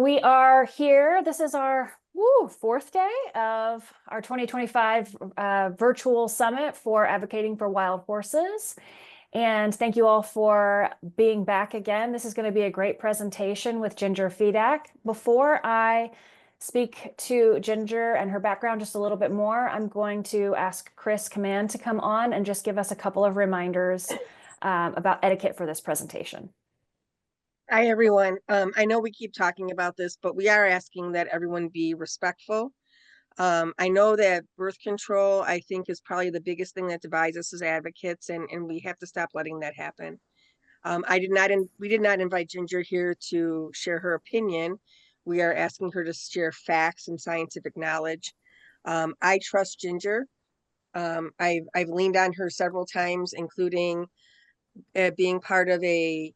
we are here. This is our fourth day of our 2025 virtual summit for advocating for wild horses. And thank you all for being back again. This is going to be a great presentation with Ginger Fedak. Before I speak to Ginger and her background just a little bit more, I'm going to ask Chris Command to come on and just give us a couple of reminders about etiquette for this presentation. Hi, everyone. I know we keep talking about this, but we are asking that everyone be respectful. I know that birth control, I think, is probably the biggest thing that divides us as advocates, and we have to stop letting that happen. We did not invite Ginger here to share her opinion. We are asking her to share facts and scientific knowledge. I trust Ginger. I've leaned on her several times, including being part of a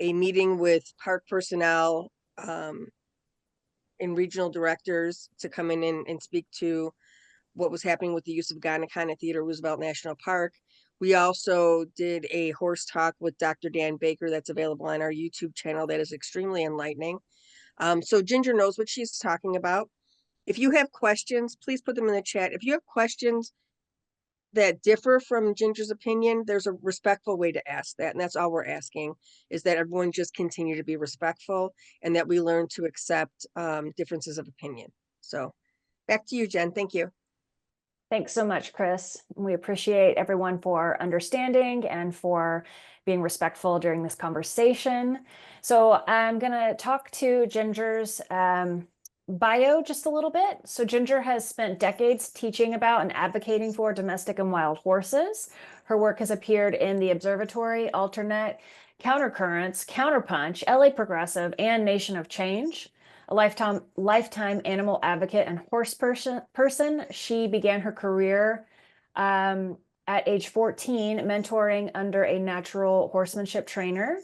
meeting with park personnel and regional directors to come in and speak to what was happening with the use of Ganakon at Theodore Roosevelt National Park. We also did a horse talk with Dr. Dan Baker that's available on our YouTube channel that is extremely enlightening. So Ginger knows what she's talking about. If you have questions, please put them in the chat. If you have questions that differ from Ginger's opinion, there's a respectful way to ask that. And that's all we're asking, is that everyone just continue to be respectful and that we learn to accept differences of opinion. So back to you, Jen. Thank you. Thanks so much, Chris. We appreciate everyone for understanding and for being respectful during this conversation. So I'm going to talk to Ginger's bio just a little bit. So Ginger has spent decades teaching about and advocating for domestic and wild horses. Her work has appeared in The Observatory, Alternate, Countercurrents, Counterpunch, LA Progressive, and Nation of Change. A lifetime animal advocate and horse person, she began her career at age 14, mentoring under a natural horsemanship trainer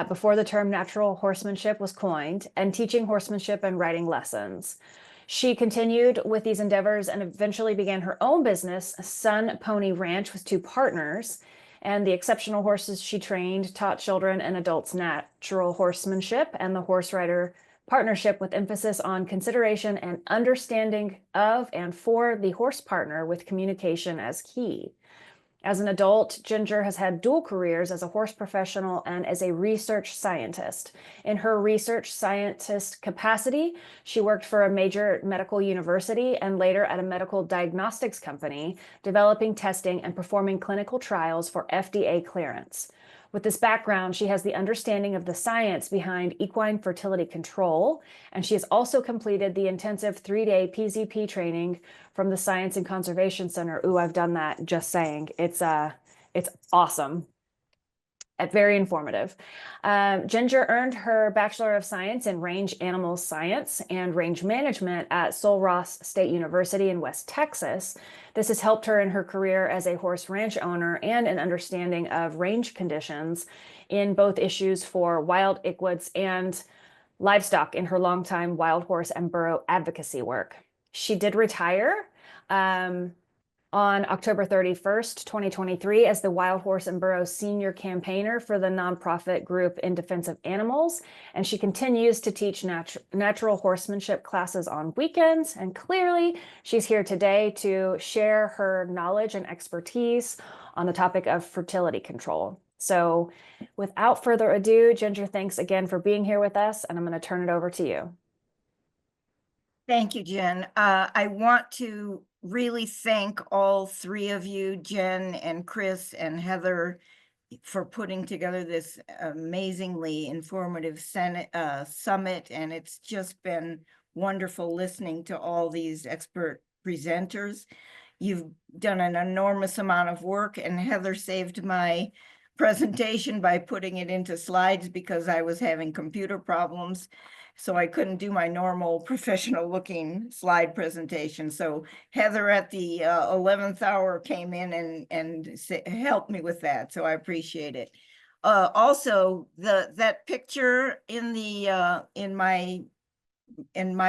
before the term natural horsemanship was coined, and teaching horsemanship and riding lessons. She continued with these endeavors and eventually began her own business, Sun Pony Ranch, with two partners. And the exceptional horses she trained taught children and adults natural horsemanship and the horse rider partnership, with emphasis on consideration and understanding of and for the horse partner, with communication as key. As an adult, Ginger has had dual careers as a horse professional and as a research scientist. In her research scientist capacity, she worked for a major medical university and later at a medical diagnostics company, developing, testing, and performing clinical trials for FDA clearance. With this background, she has the understanding of the science behind equine fertility control, and she has also completed the intensive 3-day PZP training from the Science and Conservation Center. Ooh, I've done that, just saying. It's awesome. Very informative. Ginger earned her Bachelor of Science in Range Animal Science and Range Management at Sul Ross State University in West Texas. This has helped her in her career as a horse ranch owner and an understanding of range conditions in both issues for wild equids and livestock in her longtime wild horse and burro advocacy work. She did retire on October 31st, 2023, as the Wild Horse and Burro Senior Campaigner for the nonprofit group In Defense of Animals, and she continues to teach natural horsemanship classes on weekends, and clearly she's here today to share her knowledge and expertise on the topic of fertility control. So without further ado, Ginger, thanks again for being here with us, and I'm going to turn it over to you. Thank you, Jen. I want to really thank all three of you, Jen and Chris and Heather, for putting together this amazingly informative summit. And it's just been wonderful listening to all these expert presenters. You've done an enormous amount of work, and Heather saved my presentation by putting it into slides because I was having computer problems. So I couldn't do my normal professional looking slide presentation. So Heather at the 11th hour came in and helped me with that. So I appreciate it. Also, that picture in the in my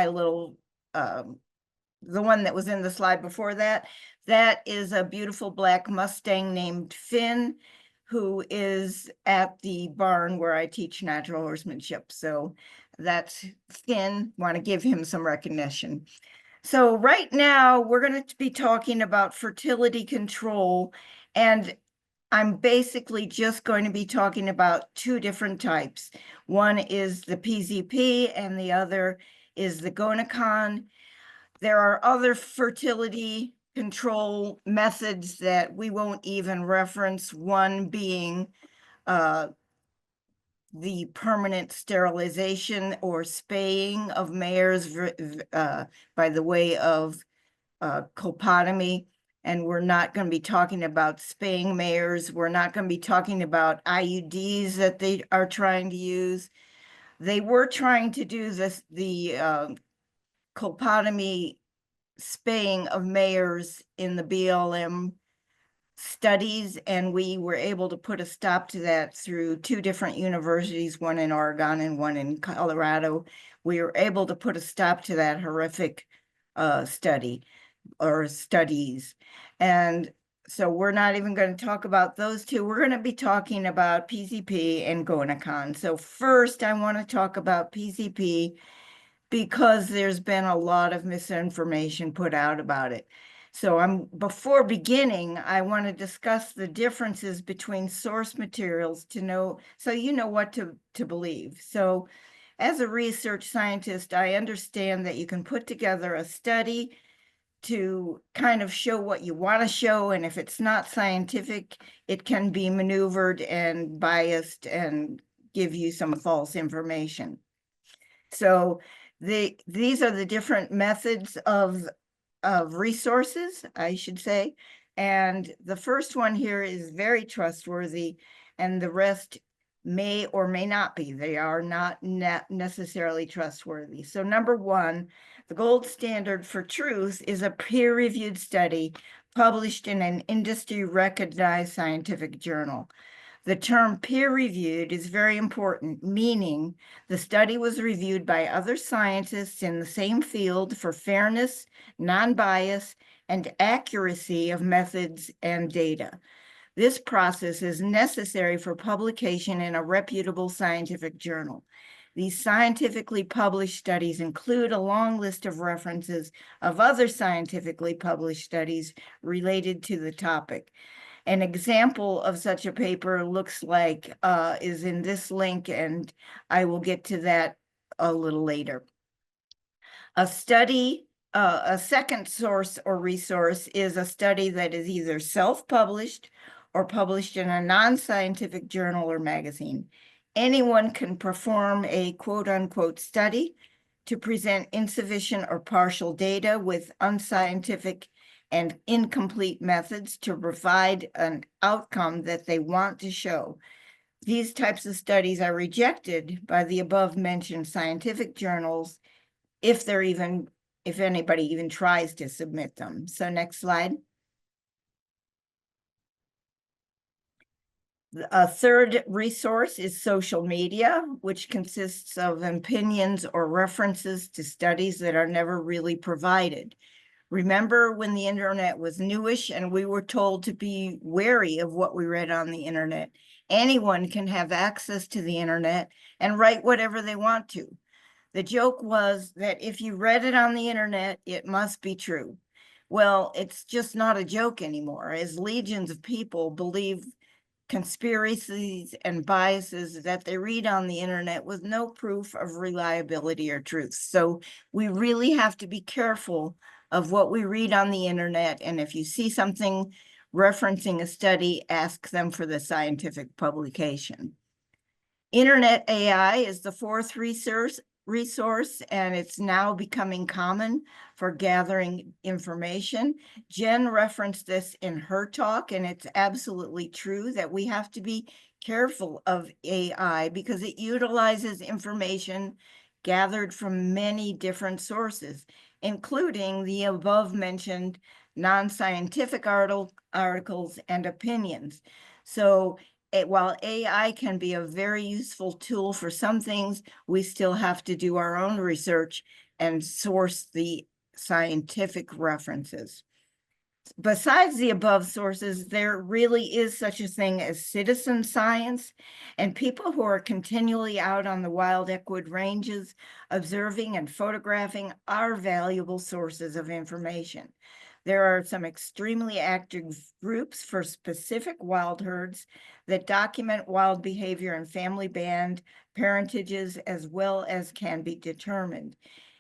little the one that was in the slide before that, that is a beautiful black Mustang named Finn, who is at the barn where I teach natural horsemanship. So that's Finn. Want to give him some recognition. So right now we're going to be talking about fertility control, and I'm basically just going to be talking about two different types. One is the PZP and the other is the Gonacon. There are other fertility control methods that we won't even reference, one being the permanent sterilization or spaying of mares by the way of colpotomy. And we're not going to be talking about spaying mares. We're not going to be talking about IUDs that they are trying to use. They were trying to do this, the colpotomy spaying of mares in the BLM studies, and we were able to put a stop to that through two different universities, one in Oregon and one in Colorado. We were able to put a stop to that horrific study or studies. And so we're not even going to talk about those two. We're going to be talking about PZP and Gonacon. So first, I want to talk about PZP because there's been a lot of misinformation put out about it. So before beginning, I want to discuss the differences between source materials to know, so you know what to believe. So as a research scientist, I understand that you can put together a study to kind of show what you want to show, and if it's not scientific, it can be maneuvered and biased and give you some false information. So these are the different methods of resources, I should say. And the first one here is very trustworthy, and the rest may or may not be. They are not necessarily trustworthy. So number one, the gold standard for truth is a peer-reviewed study published in an industry-recognized scientific journal. The term peer-reviewed is very important, meaning the study was reviewed by other scientists in the same field for fairness, non-bias, and accuracy of methods and data. This process is necessary for publication in a reputable scientific journal. These scientifically published studies include a long list of references of other scientifically published studies related to the topic. An example of such a paper looks like is in this link, and I will get to that a little later. A study, a second source or resource is a study that is either self-published or published in a non-scientific journal or magazine. Anyone can perform a quote-unquote study to present insufficient or partial data with unscientific and incomplete methods to provide an outcome that they want to show. These types of studies are rejected by the above mentioned scientific journals if anybody even tries to submit them. So next slide. A third resource is social media, which consists of opinions or references to studies that are never really provided. Remember when the internet was newish and we were told to be wary of what we read on the internet? Anyone can have access to the internet and write whatever they want to. The joke was that if you read it on the internet, it must be true. Well, it's just not a joke anymore, as legions of people believe conspiracies and biases that they read on the internet with no proof of reliability or truth. So we really have to be careful of what we read on the internet. And if you see something referencing a study, ask them for the scientific publication. Internet AI is the fourth resource, and it's now becoming common for gathering information. Jen referenced this in her talk, and it's absolutely true that we have to be careful of AI because it utilizes information gathered from many different sources, including the above mentioned non-scientific articles and opinions. So while AI can be a very useful tool for some things, we still have to do our own research and source the scientific references. besides the above sources, there really is such a thing as citizen science, and people who are continually out on the wild equid ranges, observing and photographing are valuable sources of information. There are some extremely active groups for specific wild herds that document wild behavior and family band parentages as well as can be determined.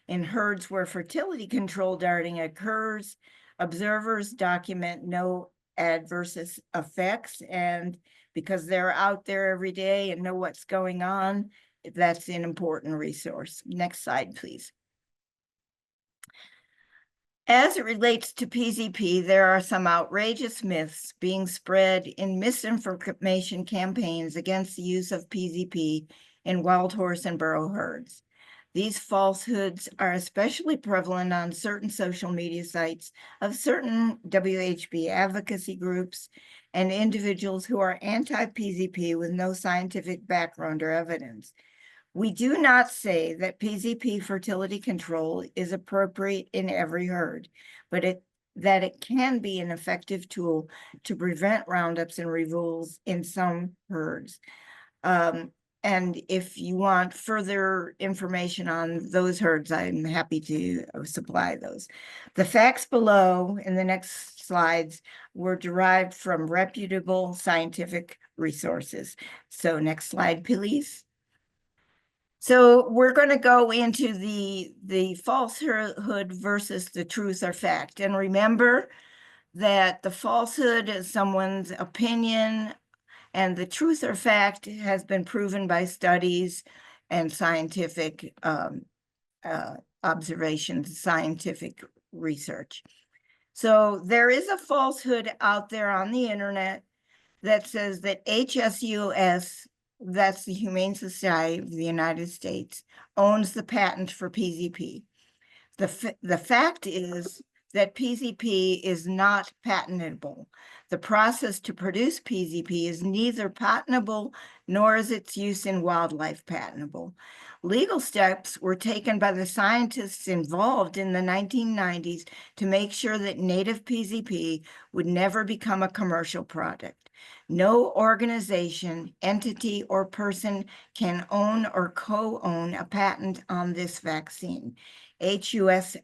In herds where fertility control darting occurs, observers document no adverse effects, and because they're out there every day and know what's going on, that's an important resource. Next slide, please. As it relates to PZP, there are some outrageous myths being spread in misinformation campaigns against the use of PZP in wild horse and burro herds. These falsehoods are especially prevalent on certain social media sites of certain WHB advocacy groups and individuals who are anti-PZP with no scientific background or evidence. We do not say that PZP fertility control is appropriate in every herd, but that it can be an effective tool to prevent roundups and removals in some herds. And if you want further information on those herds, I'm happy to supply those. The facts below in the next slides were derived from reputable scientific resources. So next slide, please. So we're going to go into the falsehood versus the truth or fact. And remember that the falsehood is someone's opinion, and the truth or fact has been proven by studies and scientific observations, scientific research. So there is a falsehood out there on the internet that says that HSUS, that's the Humane Society of the United States, owns the patent for PZP. The fact is that PZP is not patentable. The process to produce PZP is neither patentable nor is its use in wildlife patentable. Legal steps were taken by the scientists involved in the 1990s to make sure that native PZP would never become a commercial product. No organization, entity, or person can own or co-own a patent on this vaccine. HSUS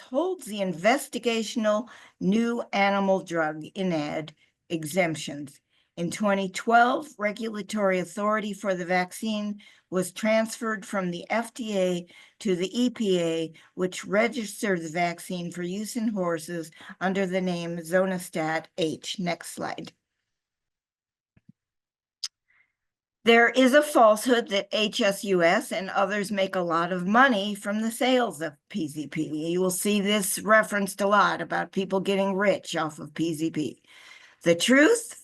holds the investigational new animal drug INAD exemptions. In 2012, regulatory authority for the vaccine was transferred from the FDA to the EPA, which registered the vaccine for use in horses under the name Zonistat H. Next slide. There is a falsehood that HSUS and others make a lot of money from the sales of PZP. You will see this referenced a lot about people getting rich off of PZP. The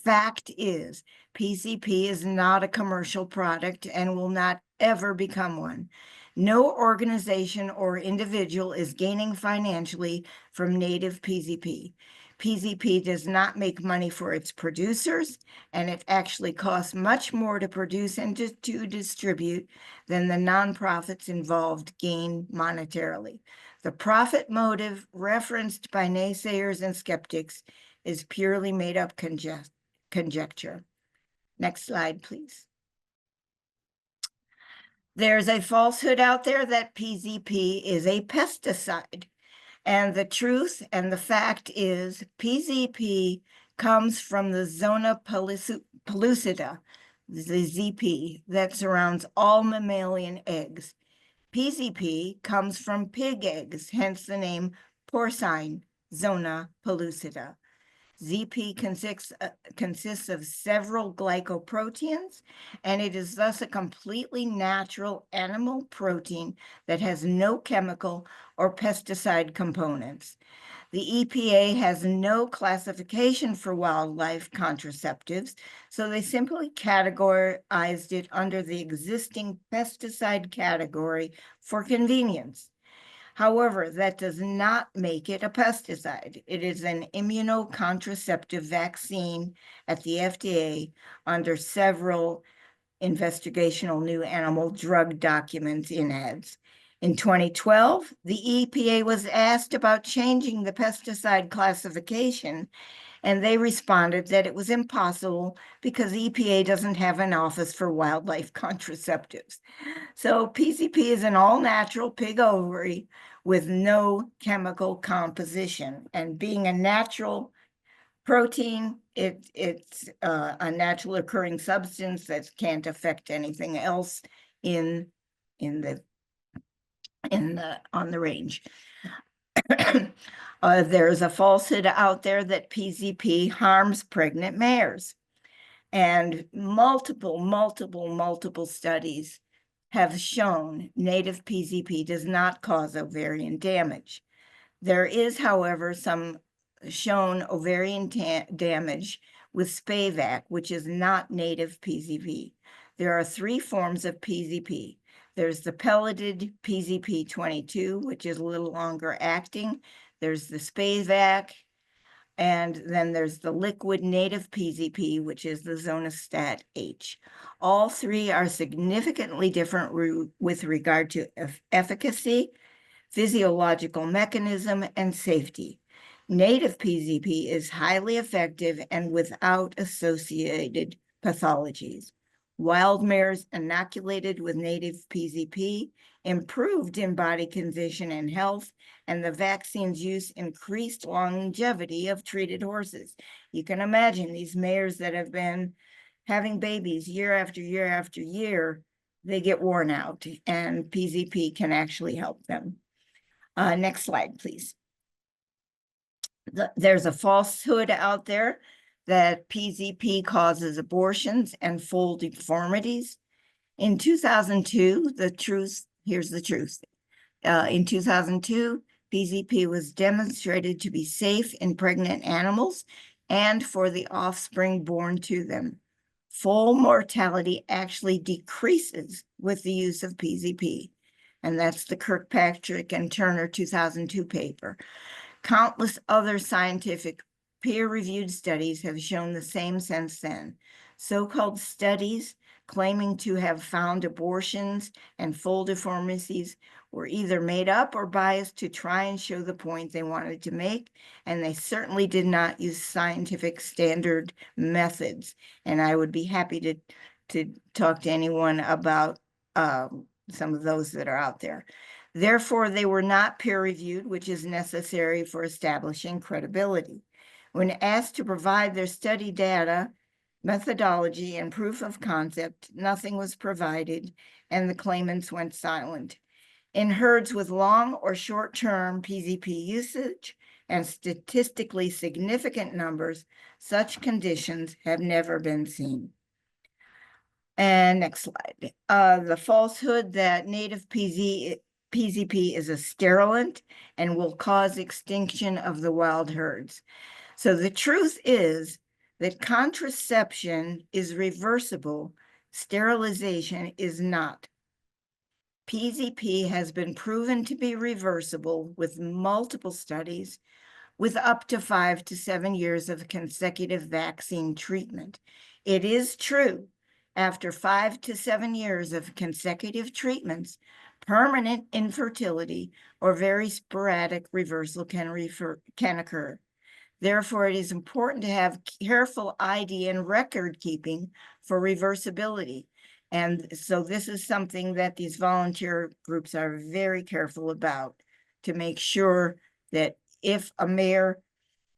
fact is, PZP is not a commercial product and will not ever become one. No organization or individual is gaining financially from native PZP. PZP does not make money for its producers, and it actually costs much more to produce and to distribute than the nonprofits involved gain monetarily. The profit motive referenced by naysayers and skeptics is purely made up conjecture. Next slide, please. There's a falsehood out there that PZP is a pesticide. And the truth and the fact is PZP comes from the zona pellucida, the ZP, that surrounds all mammalian eggs. PZP comes from pig eggs, hence the name porcine zona pellucida. ZP consists of several glycoproteins, and it is thus a completely natural animal protein that has no chemical or pesticide components. The EPA has no classification for wildlife contraceptives, so they simply categorized it under the existing pesticide category for convenience. However, that does not make it a pesticide. It is an immunocontraceptive vaccine at the FDA under several investigational new animal drug documents INADs. In 2012, the EPA was asked about changing the pesticide classification, and they responded that it was impossible because EPA doesn't have an office for wildlife contraceptives. So PCP is an all-natural pig ovary with no chemical composition. And being a natural protein, it's a natural occurring substance that can't affect anything else on the range. There's a falsehood out there that PZP harms pregnant mares. And multiple studies have shown native PZP does not cause ovarian damage. There is, however, some shown ovarian damage with Fedak, which is not native PZP. There are 3 forms of PZP. There's the pelleted PZP22, which is a little longer acting. There's the Fedak, and then there's the liquid native PZP, which is the Zonistat H. All 3 are significantly different with regard to efficacy, physiological mechanism, and safety. Native PZP is highly effective and without associated pathologies. Wild mares inoculated with native PZP improved in body condition and health, and the vaccine's use increased longevity of treated horses. You can imagine these mares that have been having babies year after year after year, they get worn out, and PZP can actually help them. Next slide, please. There's a falsehood out there that PZP causes abortions and foal deformities. In 2002, here's the truth. In 2002, PZP was demonstrated to be safe in pregnant animals and for the offspring born to them. Foal mortality actually decreases with the use of PZP. And that's the Kirkpatrick and Turner 2002 paper. Countless other scientific peer-reviewed studies have shown the same since then. So-called studies claiming to have found abortions and foal deformities were either made up or biased to try and show the point they wanted to make, and they certainly did not use scientific standard methods. And I would be happy to talk to anyone about some of those that are out there. Therefore, they were not peer-reviewed, which is necessary for establishing credibility. When asked to provide their study data, methodology, and proof of concept, nothing was provided, and the claimants went silent. In herds with long or short-term PZP usage and statistically significant numbers, such conditions have never been seen. And next slide. The falsehood that native PZP is a sterilant and will cause extinction of the wild herds. So the truth is that contraception is reversible, sterilization is not. PZP has been proven to be reversible with multiple studies with up to 5 to 7 years of consecutive vaccine treatment. It is true, after 5 to 7 years of consecutive treatments, permanent infertility or very sporadic reversal can occur. Therefore, it is important to have careful ID and record keeping for reversibility. And so this is something that these volunteer groups are very careful about, to make sure that if a mare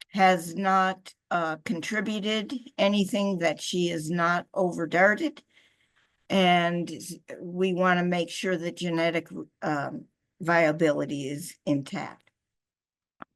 has not contributed anything, that she is not overdarted. And we want to make sure that genetic viability is intact.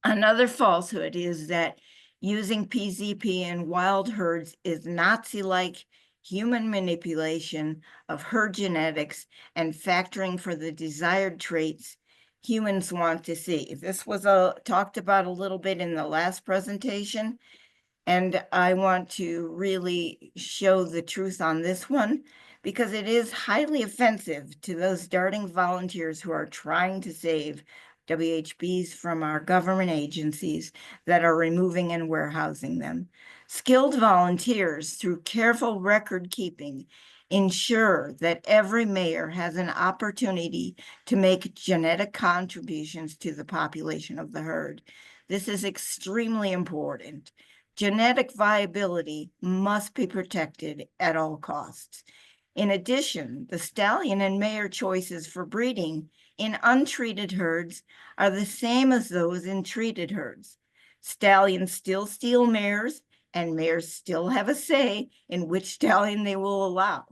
Another falsehood is that using PZP in wild herds is Nazi-like human manipulation of herd genetics and factoring for the desired traits humans want to see. This was talked about a little bit in the last presentation, and I want to really show the truth on this one, because it is highly offensive to those darting volunteers who are trying to save WHBs from our government agencies that are removing and warehousing them. Skilled volunteers, through careful record keeping Ensure that every mayor has an opportunity to make genetic contributions to the population of the herd. This is extremely important. Genetic viability must be protected at all costs. In addition, the stallion and mare choices for breeding in untreated herds are the same as those in treated herds. Stallions still steal mares, and mares still have a say in which stallion they will allow.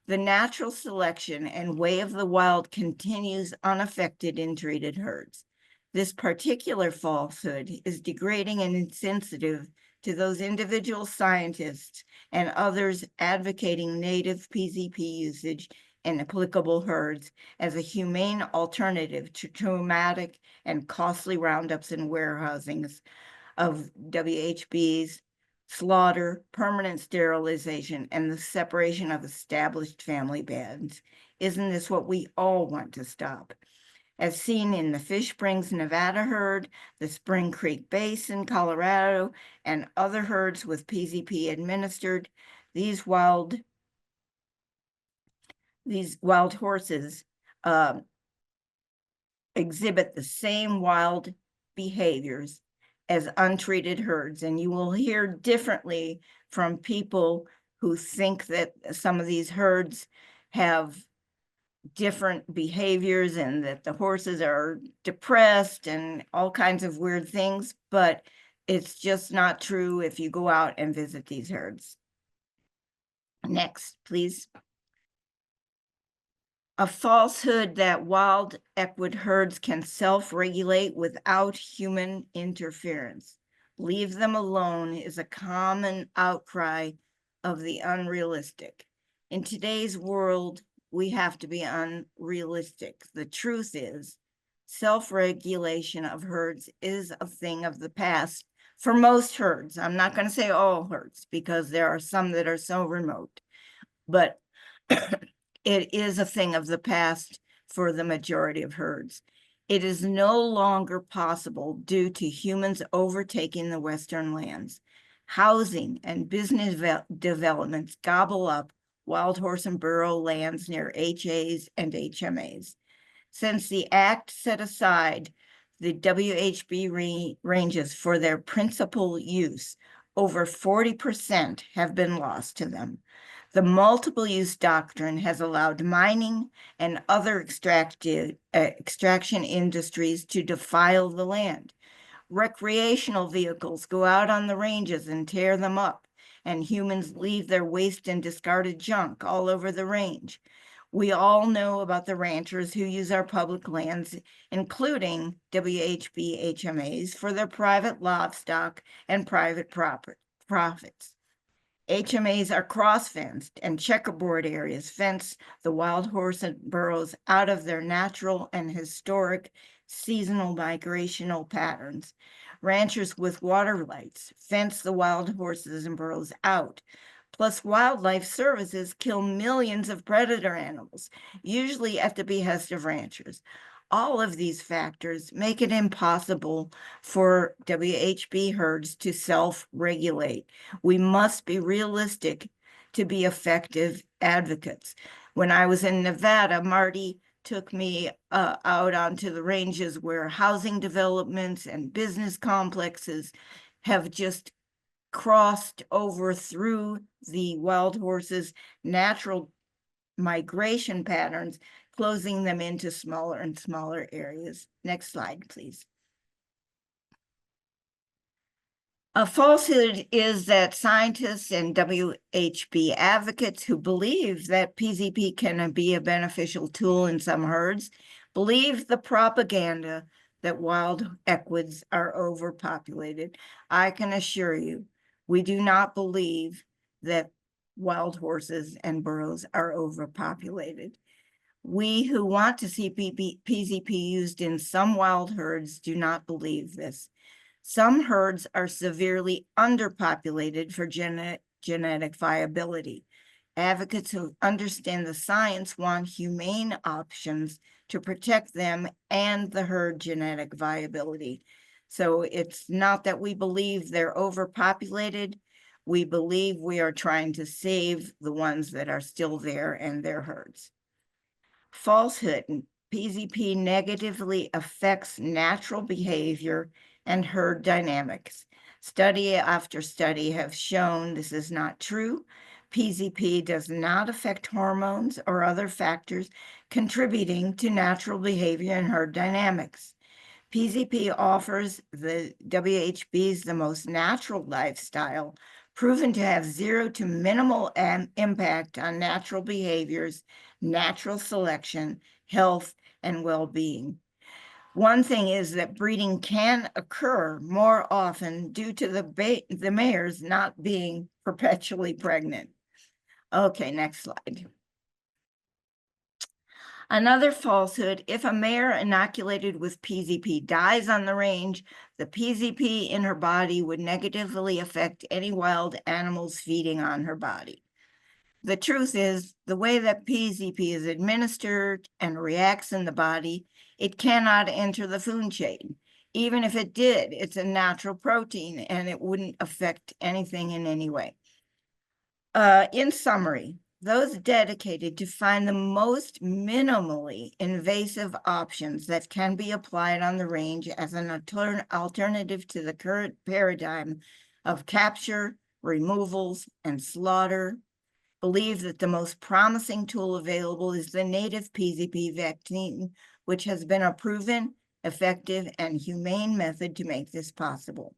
The natural selection and way of the wild continues unaffected in treated herds. This particular falsehood is degrading and insensitive to those individual scientists and others advocating native PZP usage in applicable herds as a humane alternative to traumatic and costly roundups and warehousings of WHBs, slaughter, permanent sterilization, and the separation of established family beds. Isn't this what we all want to stop? As seen in the Fish Springs, Nevada herd, the Spring Creek Basin, Colorado, and other herds with PZP administered, these wild horses exhibit the same wild behaviors as untreated herds, and you will hear differently from people who think that some of these herds have different behaviors and that the horses are depressed and all kinds of weird things, but it's just not true if you go out and visit these herds. Next, please. A falsehood that wild equid herds can self-regulate without human interference. Leave them alone is a common outcry of the unrealistic. In today's world, we have to be unrealistic. The truth is, self-regulation of herds is a thing of the past for most herds. I'm not going to say all herds because there are some that are so remote, but it is a thing of the past for the majority of herds. It is no longer possible due to humans overtaking the Western lands. Housing and business developments gobble up wild horse and burro lands near HAs and HMAs. Since the act set aside the WHB ranges for their principal use, over 40% have been lost to them. The multiple use doctrine has allowed mining and other extraction industries to defile the land. Recreational vehicles go out on the ranges and tear them up, and humans leave their waste and discarded junk all over the range. We all know about the ranchers who use our public lands, including WHB HMAs, for their private livestock and private profits. HMAs are cross-fenced, and checkerboard areas fence the wild horse and burros out of their natural and historic seasonal migrational patterns. Ranchers with water rights fence the wild horses and burros out. Plus, wildlife services kill millions of predator animals, usually at the behest of ranchers. All of these factors make it impossible for WHB herds to self-regulate. We must be realistic to be effective advocates. When I was in Nevada, Marty took me out onto the ranges where housing developments and business complexes have just crossed over through the wild horses' natural migration patterns, closing them into smaller and smaller areas. Next slide, please. A falsehood is that scientists and WHB advocates who believe that PZP can be a beneficial tool in some herds believe the propaganda that wild equids are overpopulated. I can assure you, we do not believe that wild horses and burros are overpopulated. We who want to see PZP used in some wild herds do not believe this. Some herds are severely underpopulated for genetic viability. Advocates who understand the science want humane options to protect them and the herd genetic viability. So it's not that we believe they're overpopulated. We believe we are trying to save the ones that are still there and their herds. Falsehood. PZP negatively affects natural behavior and herd dynamics. Study after study have shown this is not true. PZP does not affect hormones or other factors contributing to natural behavior and herd dynamics. PZP offers the WHBs the most natural lifestyle, proven to have zero to minimal impact on natural behaviors, natural selection, health, and well-being. One thing is that breeding can occur more often due to the mares not being perpetually pregnant. Okay, next slide. Another falsehood, if a mare inoculated with PZP dies on the range, the PZP in her body would negatively affect any wild animals feeding on her body. The truth is, the way that PZP is administered and reacts in the body, it cannot enter the food chain. Even if it did, it's a natural protein and it wouldn't affect anything in any way. In summary, those dedicated to find the most minimally invasive options that can be applied on the range as an alternative to the current paradigm of capture, removals, and slaughter believe that the most promising tool available is the native PZP vaccine, which has been a proven, effective, and humane method to make this possible.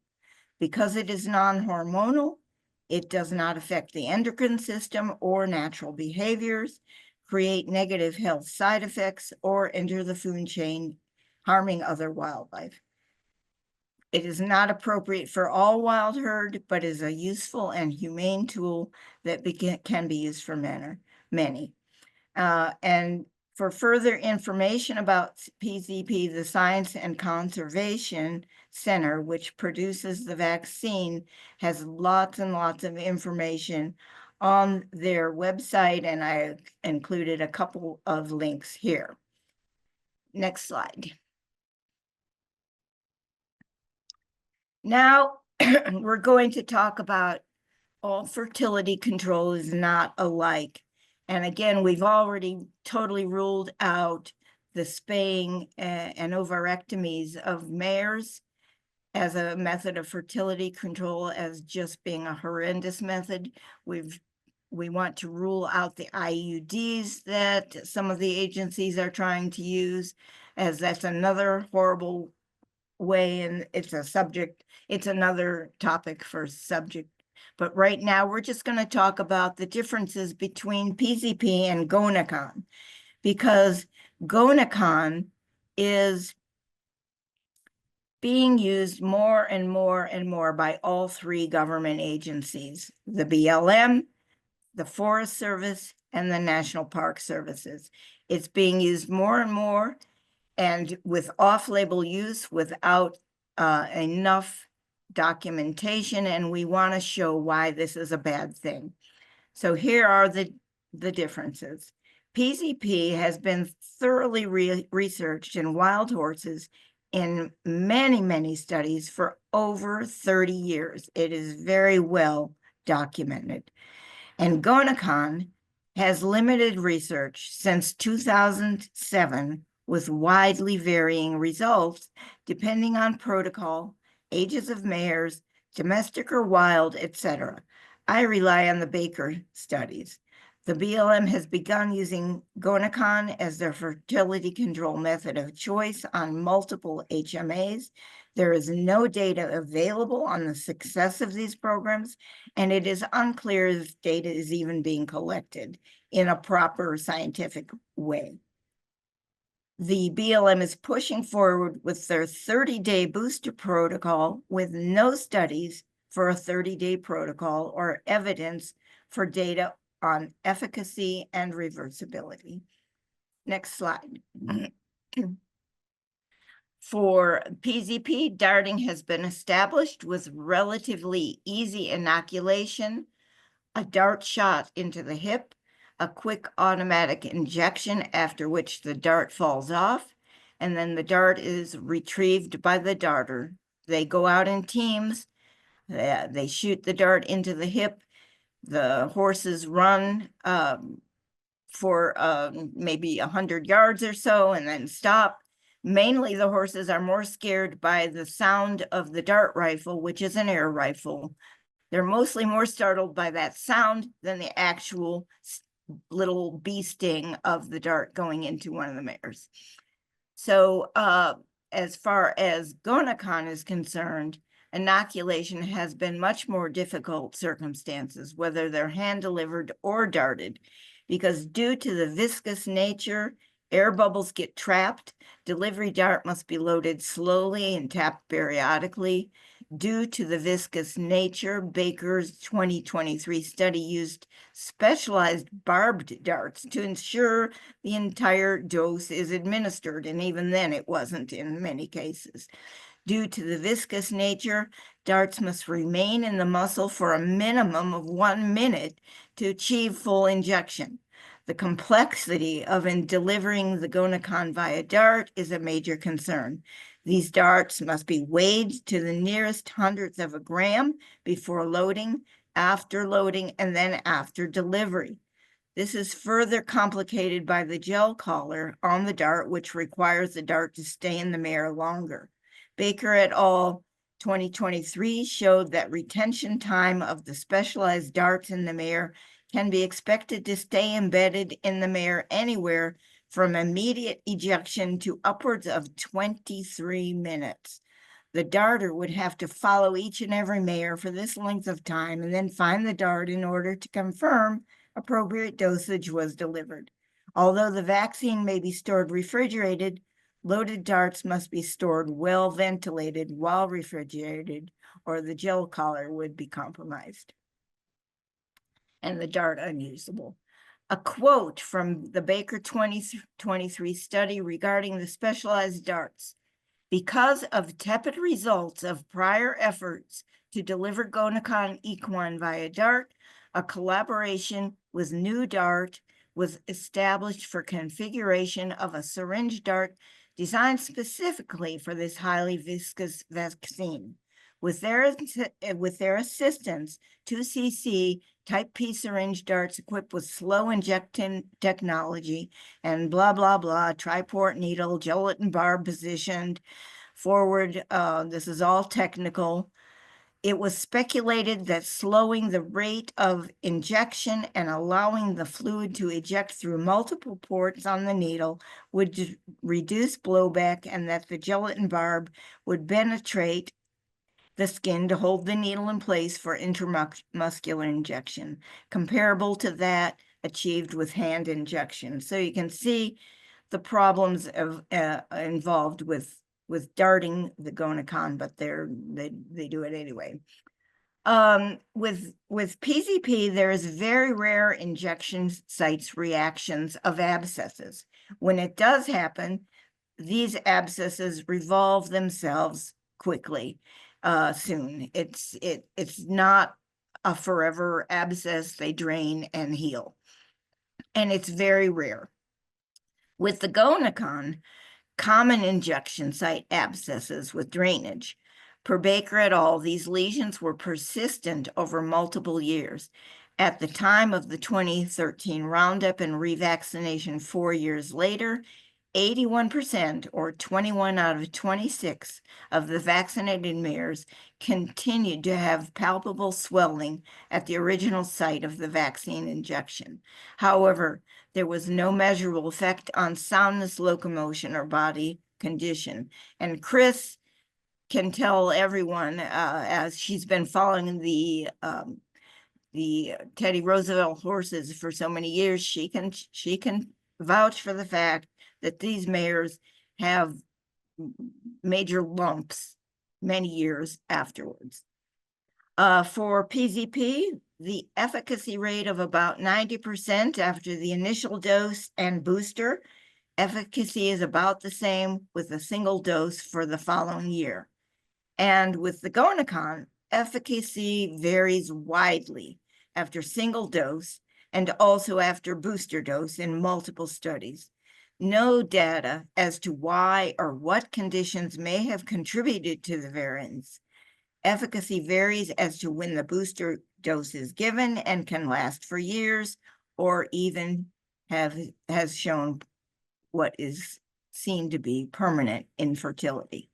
Because it is non-hormonal, it does not affect the endocrine system or natural behaviors, create negative health side effects, or enter the food chain, harming other wildlife. It is not appropriate for all wild herd, but is a useful and humane tool that can be used for many. And for further information about PZP, the Science and Conservation Center, which produces the vaccine, has lots and lots of information on their website, and I included a couple of links here. Next slide. Now, we're going to talk about all fertility control is not alike. And again, we've already totally ruled out the spaying and ovarectomies of mares as a method of fertility control as just being a horrendous method. We want to rule out the IUDs that some of the agencies are trying to use, as that's another horrible way, and it's another topic for subject. But right now, we're just going to talk about the differences between PZP and Gonacon, because Gonacon is being used more and more and more by all three government agencies, the BLM, the Forest Service, and the National Park Services. It's being used more and more, and with off-label use without enough documentation, and we want to show why this is a bad thing. So here are the differences. PZP has been thoroughly researched in wild horses in many, many studies for over 30 years. It is very well documented. And Gonacon has limited research since 2007 with widely varying results depending on protocol, ages of mares, domestic or wild, etc. I rely on the Baker studies. The BLM has begun using Gonacon as their fertility control method of choice on multiple HMAs. There is no data available on the success of these programs, and it is unclear if data is even being collected in a proper scientific way. The BLM is pushing forward with their 30-day booster protocol with no studies for a 30-day protocol or evidence for data on efficacy and reversibility. Next slide. For PZP, darting has been established with relatively easy inoculation, a dart shot into the hip, a quick automatic injection after which the dart falls off, and then the dart is retrieved by the darter. They go out in teams They shoot the dart into the hip. The horses run for maybe 100 yards or so and then stop. Mainly the horses are more scared by the sound of the dart rifle, which is an air rifle. They're mostly more startled by that sound than the actual little bee sting of the dart going into one of the mares. So as far as Gonacon is concerned, inoculation has been much more difficult circumstances, whether they're hand delivered or darted, because due to the viscous nature, air bubbles get trapped. Delivery dart must be loaded slowly and tapped periodically. Due to the viscous nature, Baker's 2023 study used specialized barbed darts to ensure the entire dose is administered, and even then it wasn't in many cases. Due to the viscous nature, darts must remain in the muscle for a minimum of 1 minute to achieve full injection. The complexity of delivering the Gonacon via dart is a major concern. These darts must be weighed to the nearest hundredth of a gram before loading, after loading, and then after delivery. This is further complicated by the gel collar on the dart, which requires the dart to stay in the mare longer. Baker et al. 2023 showed that retention time of the specialized darts in the mare can be expected to stay embedded in the mare anywhere from immediate ejection to upwards of 23 minutes. The darter would have to follow each and every mare for this length of time and then find the dart in order to confirm appropriate dosage was delivered. Although the vaccine may be stored refrigerated, loaded darts must be stored well ventilated while refrigerated, or the gel collar would be compromised and the dart unusable. A quote from the Baker 2023 study regarding the specialized darts. Because of tepid results of prior efforts to deliver Gonacon equine via dart, a collaboration with New Dart was established for configuration of a syringe dart designed specifically for this highly viscous vaccine. With their assistance, 2cc Type P syringe darts equipped with slow injecting technology and blah, blah, blah, triport needle, gelatin barb positioned forward. This is all technical. It was speculated that slowing the rate of injection and allowing the fluid to eject through multiple ports on the needle would reduce blowback, and that the gelatin barb would penetrate the skin to hold the needle in place for intramuscular injection, comparable to that achieved with hand injection. So you can see the problems of involved with darting the Gonacon, but they do it anyway. With PZP, there is very rare injection sites reactions of abscesses. When it does happen, these abscesses revolve themselves quickly. Soon. It's not a forever abscess. They drain and heal. And it's very rare. With the Gonacon, common injection site abscesses with drainage. Per Baker et al., these lesions were persistent over multiple years. At the time of the 2013 roundup and revaccination 4 years later, 81%, or 21 out of 26 of the vaccinated mares continued to have palpable swelling at the original site of the vaccine injection. However, there was no measurable effect on soundness, locomotion, or body condition. And Chris can tell everyone, as she's been following the Teddy Roosevelt horses for so many years, she can vouch for the fact that these mares have major lumps many years afterwards. For PZP, the efficacy rate of about 90% after the initial dose and booster. Efficacy is about the same with a single dose for the following year. And with the Gonacon, efficacy varies widely after single dose and also after booster dose in multiple studies. No data as to why or what conditions may have contributed to the variance. Efficacy varies as to when the booster dose is given and can last for years, or even has shown what is seen to be permanent infertility.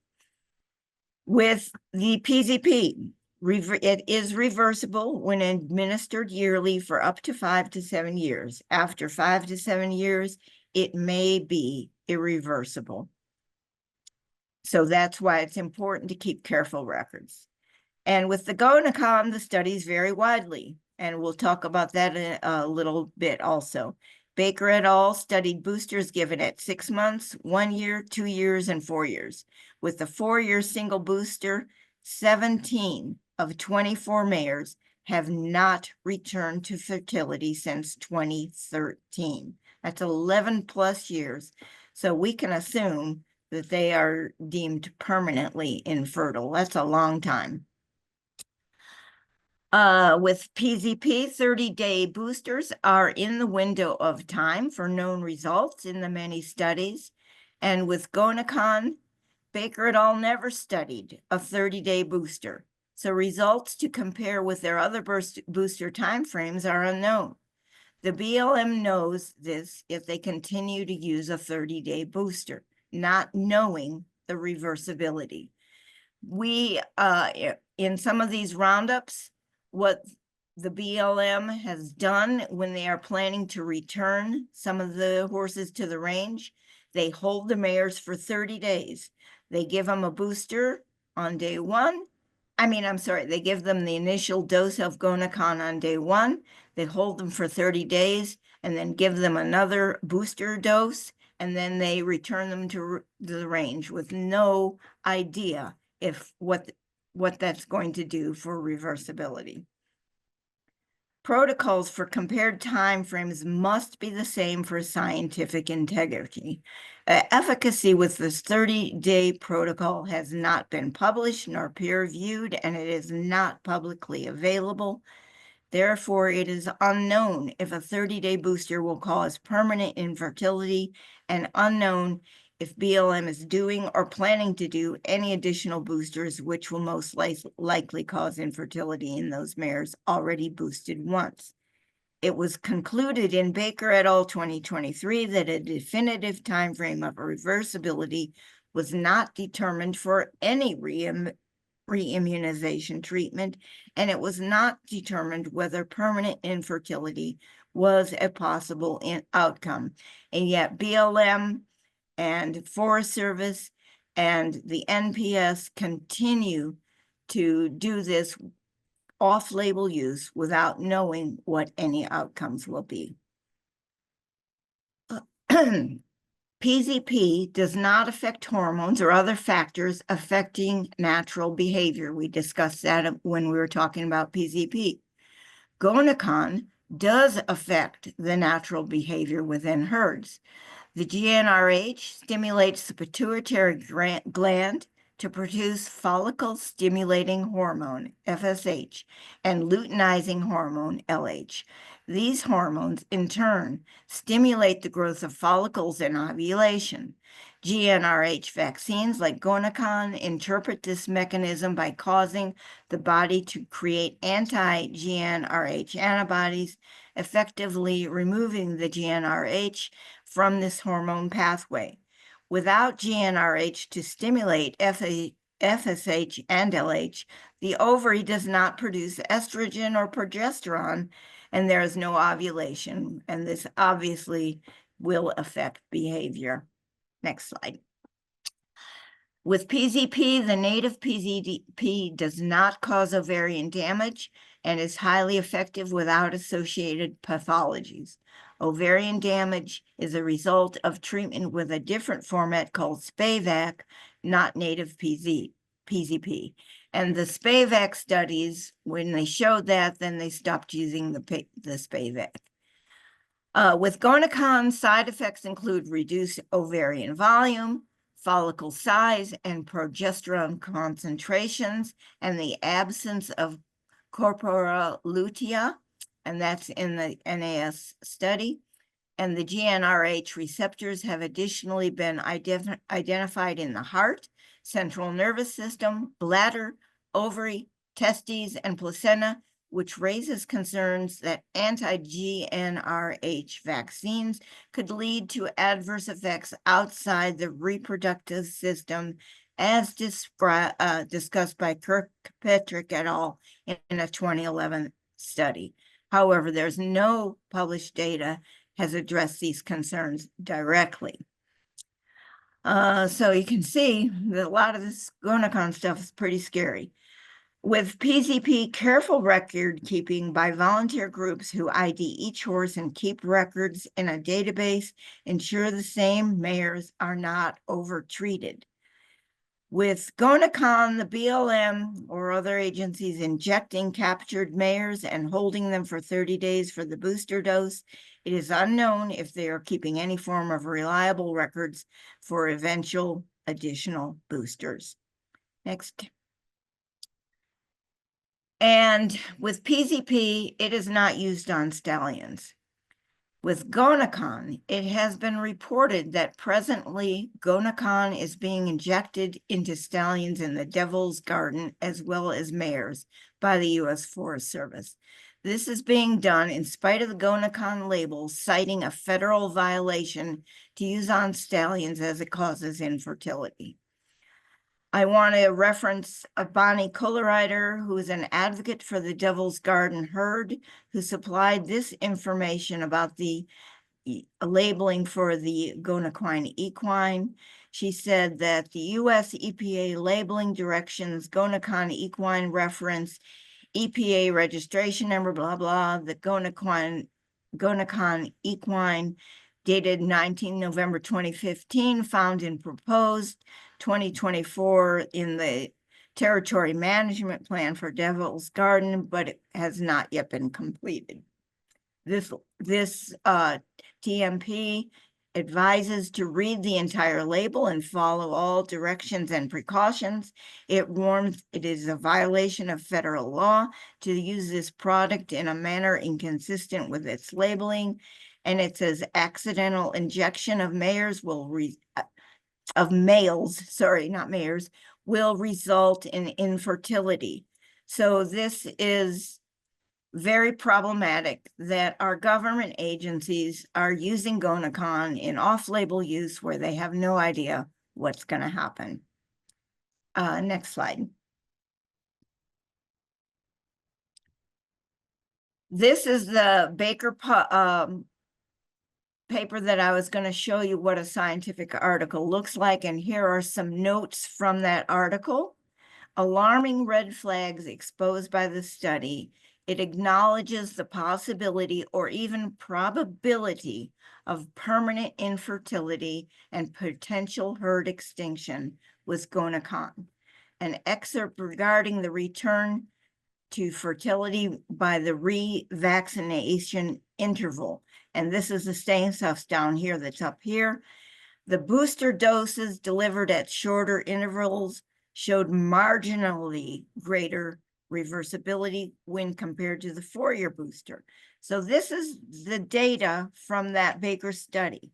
With the PZP, it is reversible when administered yearly for up to 5 to 7 years. After 5 to 7 years, it may be irreversible. So that's why it's important to keep careful records. And with the Gonacom, the studies vary widely, and we'll talk about that in a little bit also. Baker et al. Studied boosters given at 6 months, 1 year, 2 years, and 4 years. With the 4-year single booster, 17 of 24 mares have not returned to fertility since 2013. That's 11 plus years. So we can assume that they are deemed permanently infertile. That's a long time. With PZP, 30-day boosters are in the window of time for known results in the many studies. And with Gonacon, Baker et al. Never studied a 30-day booster. So results to compare with their other booster timeframes are unknown. The BLM knows this if they continue to use a 30-day booster, not knowing the reversibility. We, in some of these roundups, what the BLM has done when they are planning to return some of the horses to the range, they hold the mares for 30 days. They give them a booster on day 1. They give them the initial dose of Gonacon on day 1. They hold them for 30 days and then give them another booster dose, and then they return them to the range with no idea if what that's going to do for reversibility. Protocols for compared timeframes must be the same for scientific integrity. Efficacy with this 30-day protocol has not been published nor peer-reviewed, and it is not publicly available. Therefore, it is unknown if a 30-day booster will cause permanent infertility, and unknown if BLM is doing or planning to do any additional boosters, which will most likely cause infertility in those mares already boosted once. It was concluded in Baker et al. 2023 that a definitive timeframe of reversibility was not determined for any reimmunization treatment, and it was not determined whether permanent infertility was a possible outcome. And yet BLM and Forest Service and the NPS continue to do this off-label use without knowing what any outcomes will be. PZP does not affect hormones or other factors affecting natural behavior. We discussed that when we were talking about PZP. Gonacon does affect the natural behavior within herds. The GnRH stimulates the pituitary gland to produce follicle-stimulating hormone, FSH, and luteinizing hormone, LH. These hormones, in turn, stimulate the growth of follicles and ovulation. GnRH vaccines like Gonacon interpret this mechanism by causing the body to create anti-GnRH antibodies, effectively removing the GnRH from this hormone pathway. Without GnRH to stimulate FSH and LH, the ovary does not produce estrogen or progesterone, and there is no ovulation, and this obviously will affect behavior. Next slide. With PZP, the native PZP does not cause ovarian damage and is highly effective without associated pathologies. Ovarian damage is a result of treatment with a different format called Fedak, not native PZP. And the Fedak studies, when they showed that, then they stopped using the Fedak. With Gonacon, side effects include reduced ovarian volume, follicle size, and progesterone concentrations, and the absence of corpora lutea, and that's in the NAS study. And the GnRH receptors have additionally been identified in the heart, central nervous system, bladder, ovary, testes, and placenta, which raises concerns that anti-GnRH vaccines could lead to adverse effects outside the reproductive system, as discussed by Kirkpatrick et al. In a 2011 study. However, there's no published data has addressed these concerns directly. So you can see that a lot of this Gonacon stuff is pretty scary. With PZP, careful record keeping by volunteer groups who ID each horse and keep records in a database ensure the same mares are not overtreated. With Gonacon, the BLM or other agencies injecting captured mares and holding them for 30 days for the booster dose, it is unknown if they are keeping any form of reliable records for eventual additional boosters. Next. And with PZP, it is not used on stallions. With Gonacon, it has been reported that presently Gonacon is being injected into stallions in the Devil's Garden as well as mares by the U.S. Forest Service. This is being done in spite of the Gonacon label citing a federal violation to use on stallions as it causes infertility. I want to reference Bonnie Kohlreiter, who is an advocate for the Devil's Garden herd, who supplied this information about the labeling for the Gonacon equine. She said that the U.S. EPA labeling directions, Gonacon equine reference, EPA registration number, blah, blah, the Gonacon equine dated 19 November 2015, found in proposed 2024 in the territory management plan for Devil's Garden, but it has not yet been completed. This TMP advises to read the entire label and follow all directions and precautions. It warns it is a violation of federal law to use this product in a manner inconsistent with its labeling. And it says accidental injection of males, not mares, will result in infertility. So this is very problematic that our government agencies are using Gonacon in off-label use where they have no idea what's going to happen. Next slide. This is the Baker paper that I was going to show you what a scientific article looks like, and here are some notes from that article. Alarming red flags exposed by the study. It acknowledges the possibility or even probability of permanent infertility and potential herd extinction with Gonacon. An excerpt regarding the return to fertility by the revaccination interval. And this is the same stuff down here that's up here. The booster doses delivered at shorter intervals showed marginally greater reversibility when compared to the 4-year booster. So this is the data from that Baker study.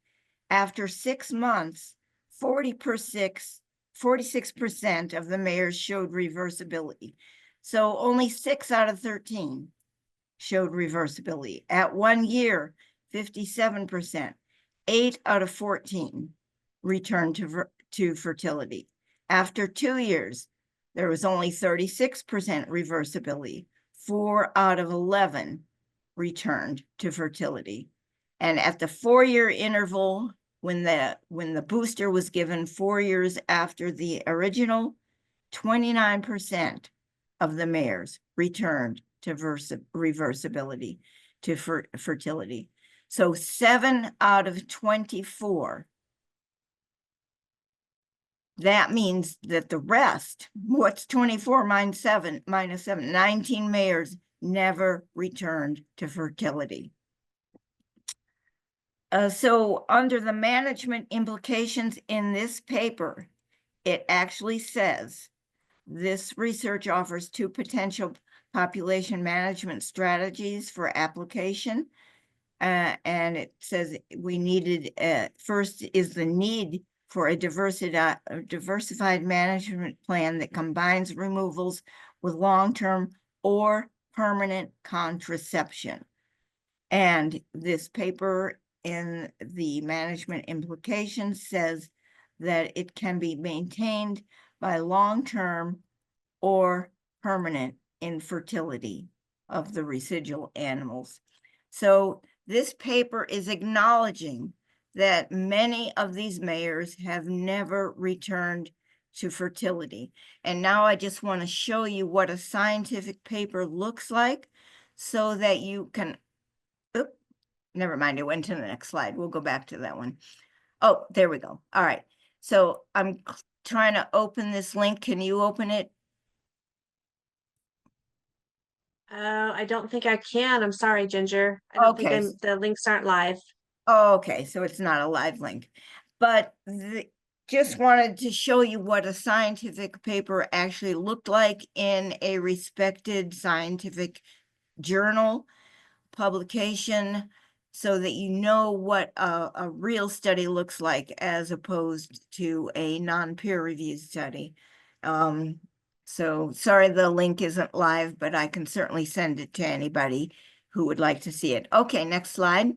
After 6 months, 46% of the mares showed reversibility. So only 6 out of 13 showed reversibility. At 1 year, 57%, 8 out of 14 returned to fertility. After 2 years, there was only 36% reversibility. 4 out of 11 returned to fertility. And at the 4-year interval, when the booster was given 4 years after the original, 29% of the mares returned to reversibility, to fertility. So 7 out of 24. That means that the rest, what's 24 minus 7, 19 mares never returned to fertility. So under the management implications in this paper, it actually says this research offers 2 potential population management strategies for application. And it says we needed, first is the need for a diversified management plan that combines removals with long-term or permanent contraception. And this paper in the management implications says that it can be maintained by long-term or permanent infertility of the residual animals. So this paper is acknowledging that many of these mares have never returned to fertility. And now I just want to show you what a scientific paper looks like so that you can, never mind, I went to the next slide. We'll go back to that one. Oh, there we go. All right. So I'm trying to open this link. Can you open it? I don't think I can. I'm sorry, Ginger. I don't Okay. think the links aren't live. Oh, okay, so it's not a live link, but just wanted to show you what a scientific paper actually looked like in a respected scientific journal publication, so that you know what a real study looks like as opposed to a non-peer reviewed study. So sorry the link isn't live, but I can certainly send it to anybody who would like to see it. Okay, next slide.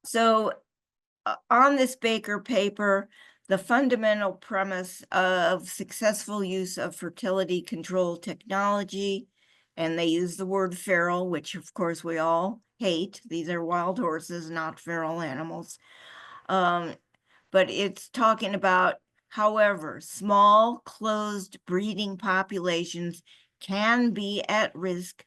So on this Baker paper, the fundamental premise of successful use of fertility control technology, and they use the word feral, which of course we all hate. These are wild horses, not feral animals. But it's talking about, however, small closed breeding populations can be at risk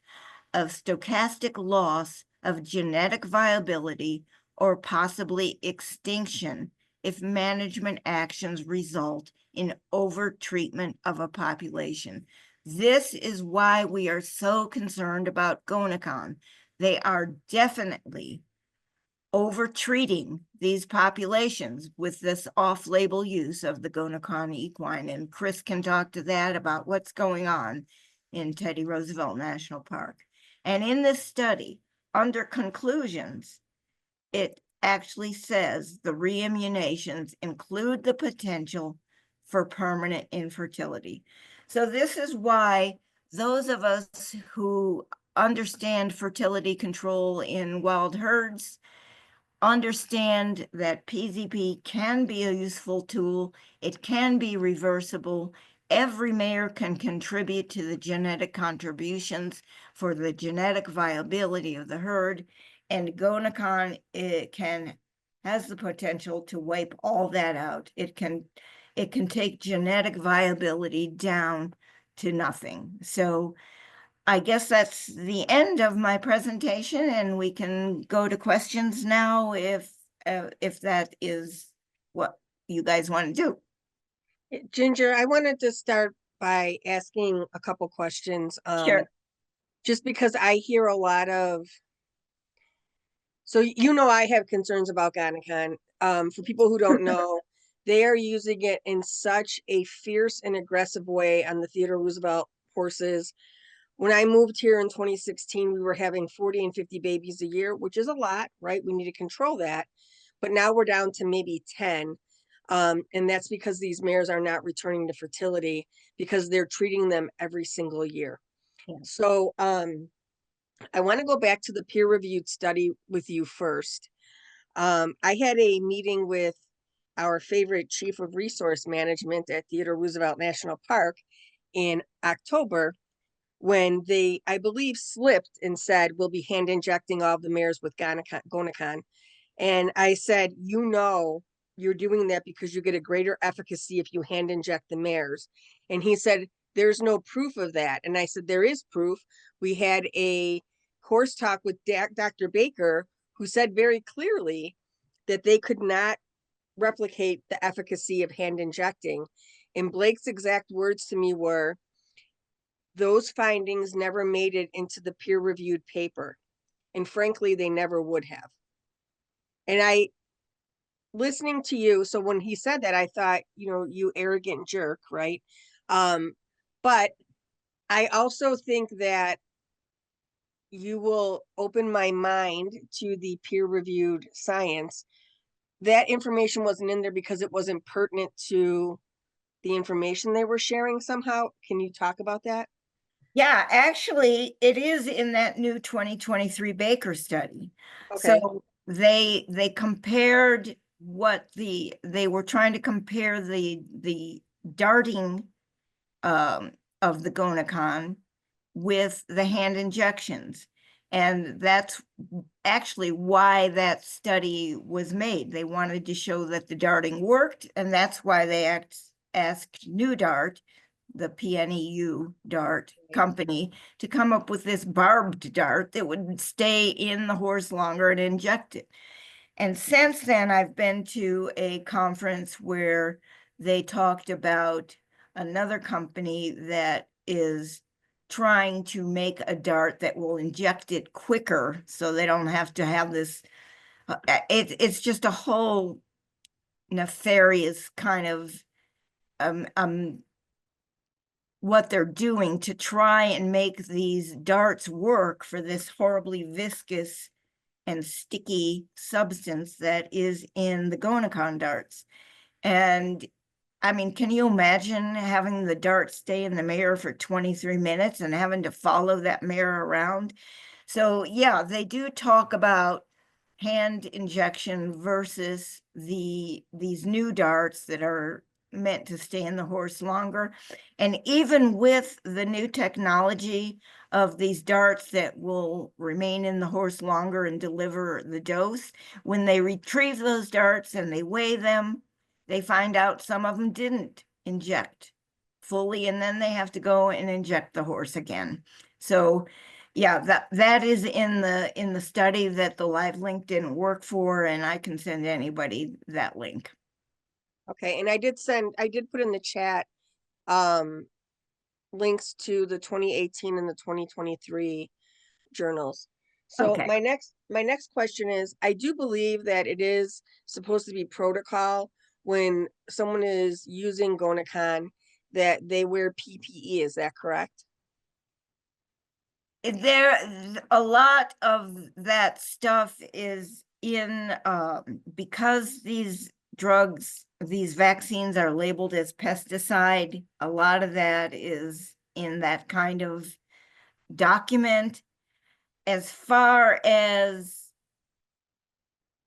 of stochastic loss of genetic viability or possibly extinction if management actions result in overtreatment of a population. This is why we are so concerned about Gonacon. They are definitely overtreating these populations with this off-label use of the Gonacon equine, and Chris can talk to that about what's going on in Teddy Roosevelt National Park. And in this study, under conclusions, it actually says the reimmunizations include the potential for permanent infertility. So this is why those of us who understand fertility control in wild herds understand that PZP can be a useful tool. It can be reversible. Every mare can contribute to the genetic contributions for the genetic viability of the herd, and Gonacon has the potential to wipe all that out. It can take genetic viability down to nothing. So I guess that's the end of my presentation, and we can go to questions now if that is what you guys want to do. Ginger, I wanted to start by asking a couple questions. Sure. Just because I hear a lot of, so I have concerns about Gonacon. For people who don't know, they are using it in such a fierce and aggressive way on the Theodore Roosevelt horses. When I moved here in 2016, we were having 40 and 50 babies a year, which is a lot, right? We need to control that. But now we're down to maybe 10. And that's because these mares are not returning to fertility because they're treating them every single year. Yeah. So I want to go back to the peer-reviewed study with you first. I had a meeting with our favorite chief of resource management at Theodore Roosevelt National Park in October, when they, I believe, slipped and said, we'll be hand injecting all the mares with Gonacon. And I said, you're doing that because you get a greater efficacy if you hand inject the mares. And he said, there's no proof of that. And I said, there is proof. We had a horse talk with Dr. Baker, who said very clearly that they could not replicate the efficacy of hand injecting. And Blake's exact words to me were, those findings never made it into the peer-reviewed paper. And frankly, they never would have. And listening to you, so when he said that, I thought, you arrogant jerk, right? But I also think that you will open my mind to the peer-reviewed science. That information wasn't in there because it wasn't pertinent to the information they were sharing somehow. Can you talk about that? Yeah, actually, it is in that new 2023 Baker study. Okay. So they compared they were trying to compare the darting of the Gonacon with the hand injections. And that's actually why that study was made. They wanted to show that the darting worked, and that's why they asked New Dart, the PNEU dart company, to come up with this barbed dart that would stay in the horse longer and inject it. And since then, I've been to a conference where they talked about another company that is trying to make a dart that will inject it quicker so they don't have to have this. It's just a whole nefarious kind of what they're doing to try and make these darts work for this horribly viscous and sticky substance that is in the Gonacon darts. And I mean, can you imagine having the dart stay in the mirror for 23 minutes and having to follow that mirror around? So yeah, they do talk about hand injection versus these new darts that are meant to stay in the horse longer. And even with the new technology of these darts that will remain in the horse longer and deliver the dose, when they retrieve those darts and they weigh them, they find out some of them didn't inject fully, and then they have to go and inject the horse again. So yeah, that is in the study that the live link didn't work for, and I can send anybody that link. Okay, and I did put in the chat um links to the 2018 and the 2023 journals. So Okay. my next question is, I do believe that it is supposed to be protocol when someone is using Gonacon that they wear PPE. Is that correct? A lot of that stuff is in because these drugs, these vaccines are labeled as pesticide. A lot of that is in that kind of document. As far as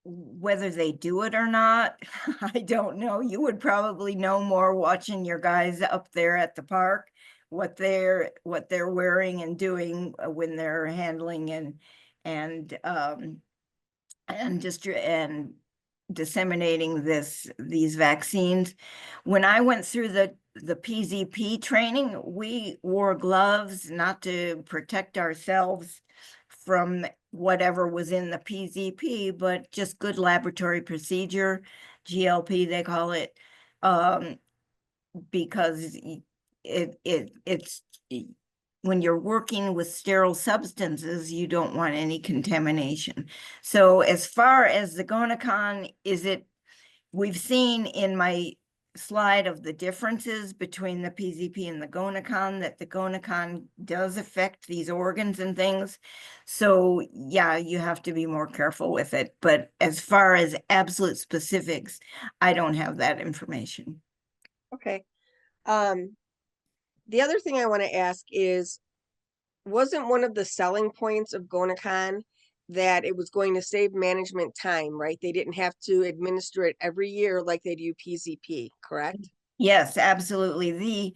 whether they do it or not, I don't know. You would probably know more watching your guys up there at the park, what they're wearing and doing when they're handling and disseminating these vaccines. When I went through the PZP training, we wore gloves not to protect ourselves from whatever was in the PZP, but just good laboratory procedure, GLP they call it, because it's when you're working with sterile substances, you don't want any contamination. So as far as the Gonacon, we've seen in my slide of the differences between the PZP and the Gonacon that the Gonacon does affect these organs and things. So yeah, you have to be more careful with it. But as far as absolute specifics, I don't have that information. Okay. The other thing I want to ask is, wasn't one of the selling points of Gonacon that it was going to save management time, right? They didn't have to administer it every year like they do PZP, correct? Yes, absolutely.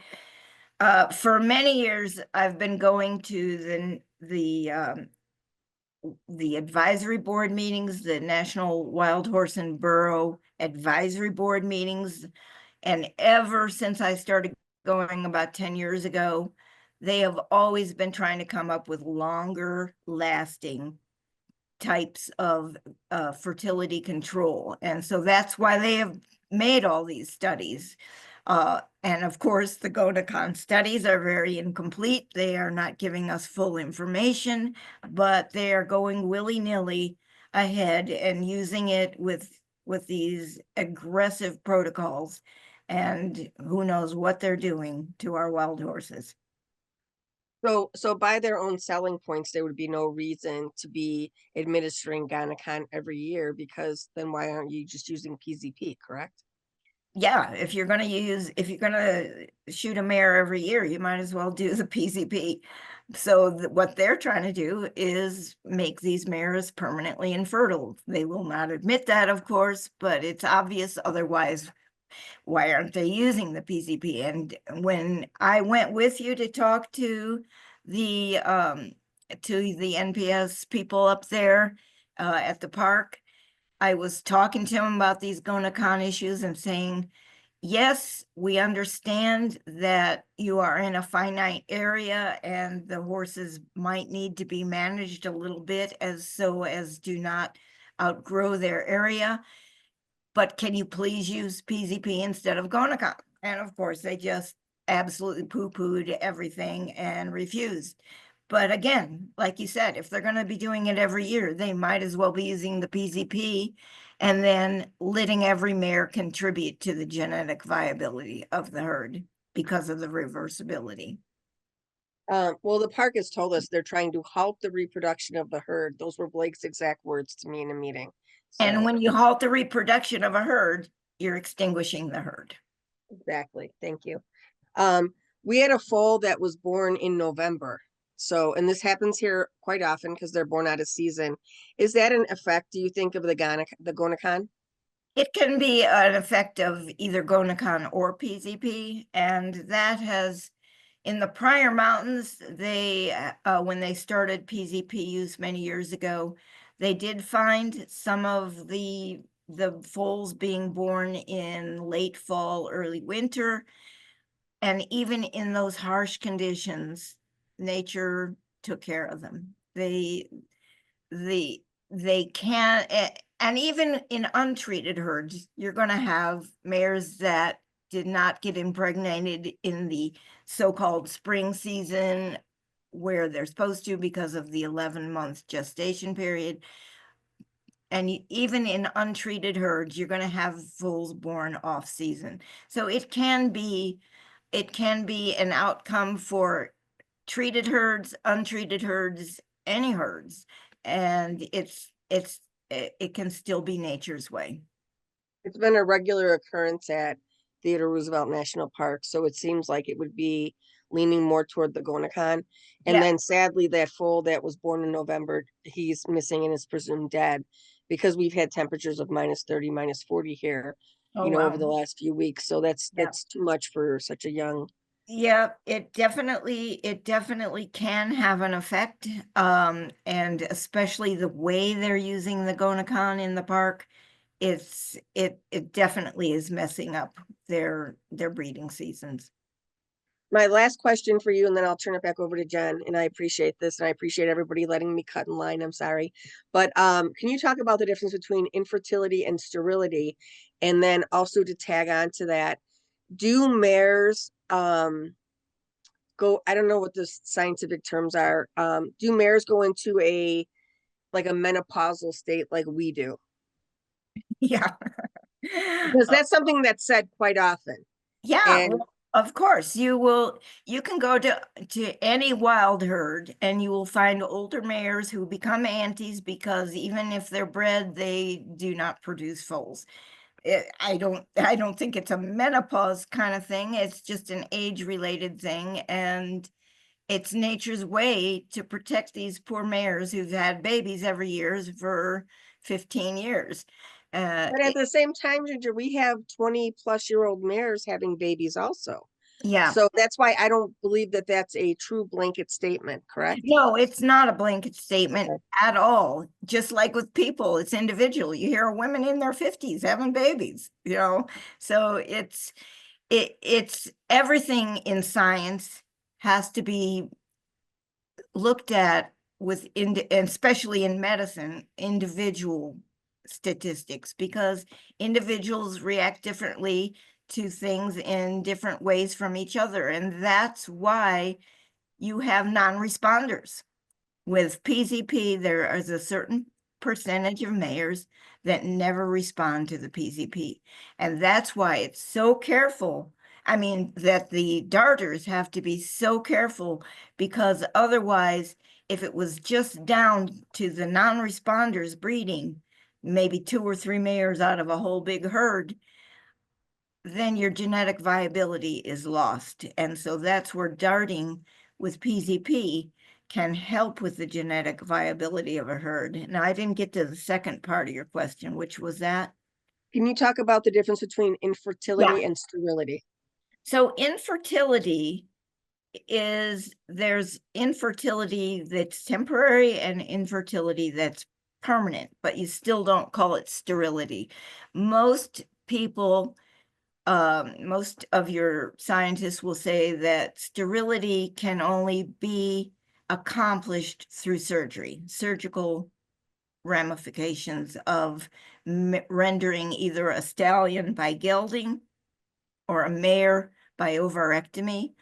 For many years, I've been going to the advisory board meetings, the National Wild Horse and Burro Advisory Board meetings. And ever since I started going about 10 years ago, they have always been trying to come up with longer lasting types of fertility control. And so that's why they have made all these studies. And of course, the Gonacon studies are very incomplete. They are not giving us full information, but they are going willy-nilly ahead and using it with these aggressive protocols. And who knows what they're doing to our wild horses. So by their own selling points, there would be no reason to be administering Ganacon every year, because then why aren't you just using PZP, correct? Yeah, if you're gonna shoot a mare every year, you might as well do the PZP. So what they're trying to do is make these mares permanently infertile. They will not admit that, of course, but it's obvious otherwise. Why aren't they using the PZP? And when I went with you to talk the NPS people up there at the park, I was talking to him about these Gonacon issues and saying, yes, we understand that you are in a finite area and the horses might need to be managed a little bit as do not outgrow their area. But can you please use PZP instead of Gonacon? And of course, they just absolutely poo-pooed everything and refused. But again, like you said, if they're going to be doing it every year, they might as well be using the PZP and then letting every mare contribute to the genetic viability of the herd because of the reversibility. Well, the park has told us they're trying to halt the reproduction of the herd. Those were Blake's exact words to me in a meeting. And So, when you halt the reproduction of a herd, you're extinguishing the herd. exactly. Thank you. We had a foal that was born in November. So, and this happens here quite often because they're born out of season. Is that an effect, do you think, of the Gonacon? It can be an effect of either Gonacon or PZP, and that has, in the prior mountains, they, when they started PZP use many years ago, they did find some of the foals being born in late fall, early winter. And even in those harsh conditions, nature took care of them. They can, and even in untreated herds, you're going to have mares that did not get impregnated in the so-called spring season where they're supposed to because of the 11-month gestation period. And even in untreated herds, you're going to have foals born off season. So it can be an outcome for treated herds, untreated herds, any herds. And it can still be nature's way. It's been a regular occurrence at Theodore Roosevelt National Park, so it seems like it would be leaning more toward the Gonacon. And Yeah. then sadly, that foal that was born in November, he's missing and is presumed dead because we've had temperatures of -30, -40 here, Oh, over the wow. last few weeks. So that's Yeah. too much for such a young. Yeah, it definitely can have an effect. And especially the way they're using the Gonacon in the park, it definitely is messing up their breeding seasons. My last question for you, and then I'll turn it back over to Jen, and I appreciate this, and I appreciate everybody letting me cut in line, I'm sorry. But can you talk about the difference between infertility and sterility? And then also to tag on to that, do mares go, I don't know what the scientific terms are, do mares go into like a menopausal state like we do? Yeah. Because that's something that's said quite often. Yeah, And well, of course, you can go to any wild herd and you will find older mares who become aunties because even if they're bred, they do not produce foals. I don't think it's a menopause kind of thing. It's just an age-related thing, and it's nature's way to protect these poor mares who've had babies every year for 15 years. but at the same time, Ginger, we have 20-plus-year-old mares having babies also. Yeah. So that's why I don't believe that that's a true blanket statement, correct? No, it's not a blanket statement Okay. at all. Just like with people, it's individual. You hear women in their 50s having babies, So it's everything in science has to be looked at and especially in medicine, individual statistics, because individuals react differently to things in different ways from each other. And that's why you have non-responders. With PZP, there is a certain percentage of mares that never respond to the PZP. And that's why it's so careful. I mean, that the darters have to be so careful, because otherwise, if it was just down to the non-responders breeding, maybe 2 or 3 mares out of a whole big herd, then your genetic viability is lost. And so that's where darting with PZP can help with the genetic viability of a herd. Now, I didn't get to the second part of your question, which was that. Can you talk about the difference between infertility and sterility? So infertility there's infertility that's temporary and infertility that's permanent, but you still don't call it sterility. Most people, most of your scientists will say that sterility can only be accomplished through surgery, surgical ramifications of rendering either a stallion by gelding or a mare by ovarectomy,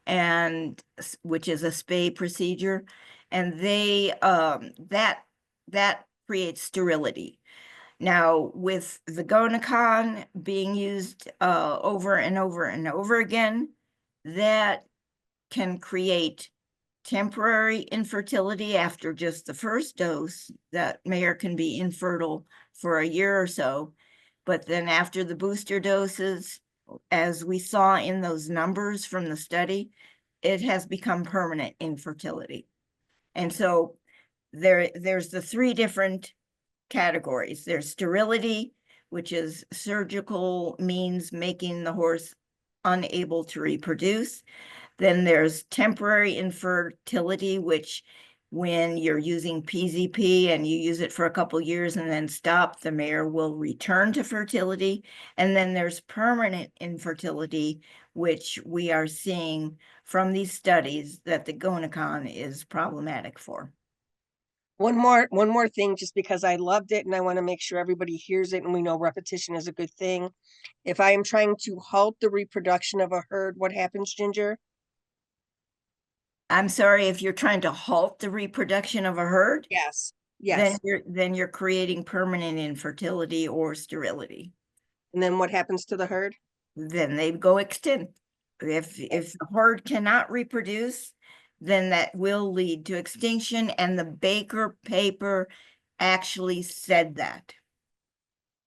and which is a spay procedure, and they that creates sterility. Now, with the Gonacon being used over and over and over again, that can create temporary infertility after just the first dose. That mare can be infertile for a year or so, but then after the booster doses, as we saw in those numbers from the study, it has become permanent infertility. And so there's the 3 different categories. There's sterility, which is surgical means making the horse unable to reproduce. Then there's temporary infertility, which when you're using PZP and you use it for a couple years and then stop, the mare will return to fertility. And then there's permanent infertility, which we are seeing from these studies that the Gonacon is problematic for. One more thing, just because I loved it and I want to make sure everybody hears it, and we know repetition is a good thing. If I am trying to halt the reproduction of a herd, what happens, Ginger? I'm sorry, if you're trying to halt the reproduction of a herd, Yes, yes. then you're creating permanent infertility or sterility. And then what happens to the herd? Then they go extinct. If the herd cannot reproduce, then that will lead to extinction, and the Baker paper actually said that.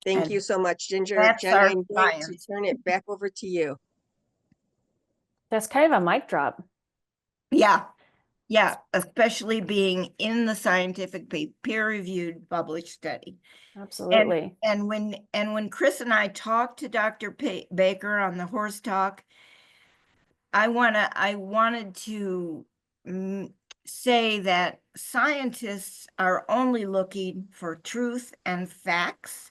Thank And you so much, Ginger. that's Jen, our I'm going to science. turn it back over to you. That's kind of a mic drop. Yeah, especially being in the scientific peer-reviewed published study. Absolutely. And when Chris and I talked to Dr. Baker on the horse talk, I wanted to say that scientists are only looking for truth and facts.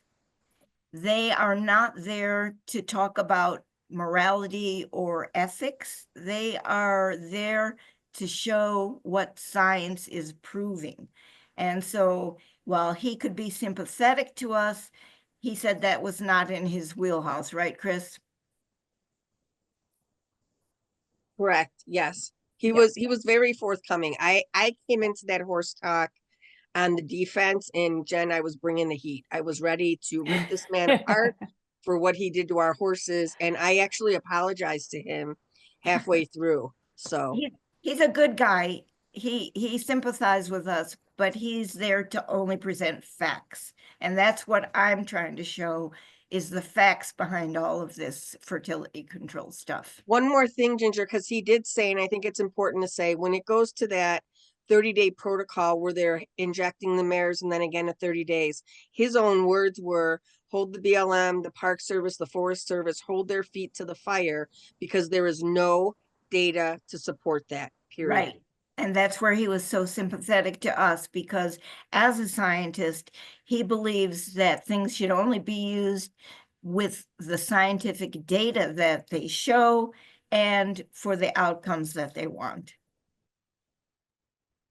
They are not there to talk about morality or ethics. They are there to show what science is proving. And so while he could be sympathetic to us, he said that was not in his wheelhouse, right, Chris? Correct. Yes. He Yeah. was very forthcoming. I came into that horse talk on the defense, and Jen, I was bringing the heat. I was ready to rip this man apart for what he did to our horses, and I actually apologized to him halfway through. So He's a good guy. He sympathized with us, but he's there to only present facts. And that's what I'm trying to show, is the facts behind all of this fertility control stuff. one more thing, Ginger, because he did say, and I think it's important to say, when it goes to that 30-day protocol where they're injecting the mares and then again at 30 days, his own words were, hold the BLM, the Park Service, the Forest Service, hold their feet to the fire, because there is no data to support that, period. Right. And that's where he was so sympathetic to us, because as a scientist, he believes that things should only be used with the scientific data that they show and for the outcomes that they want.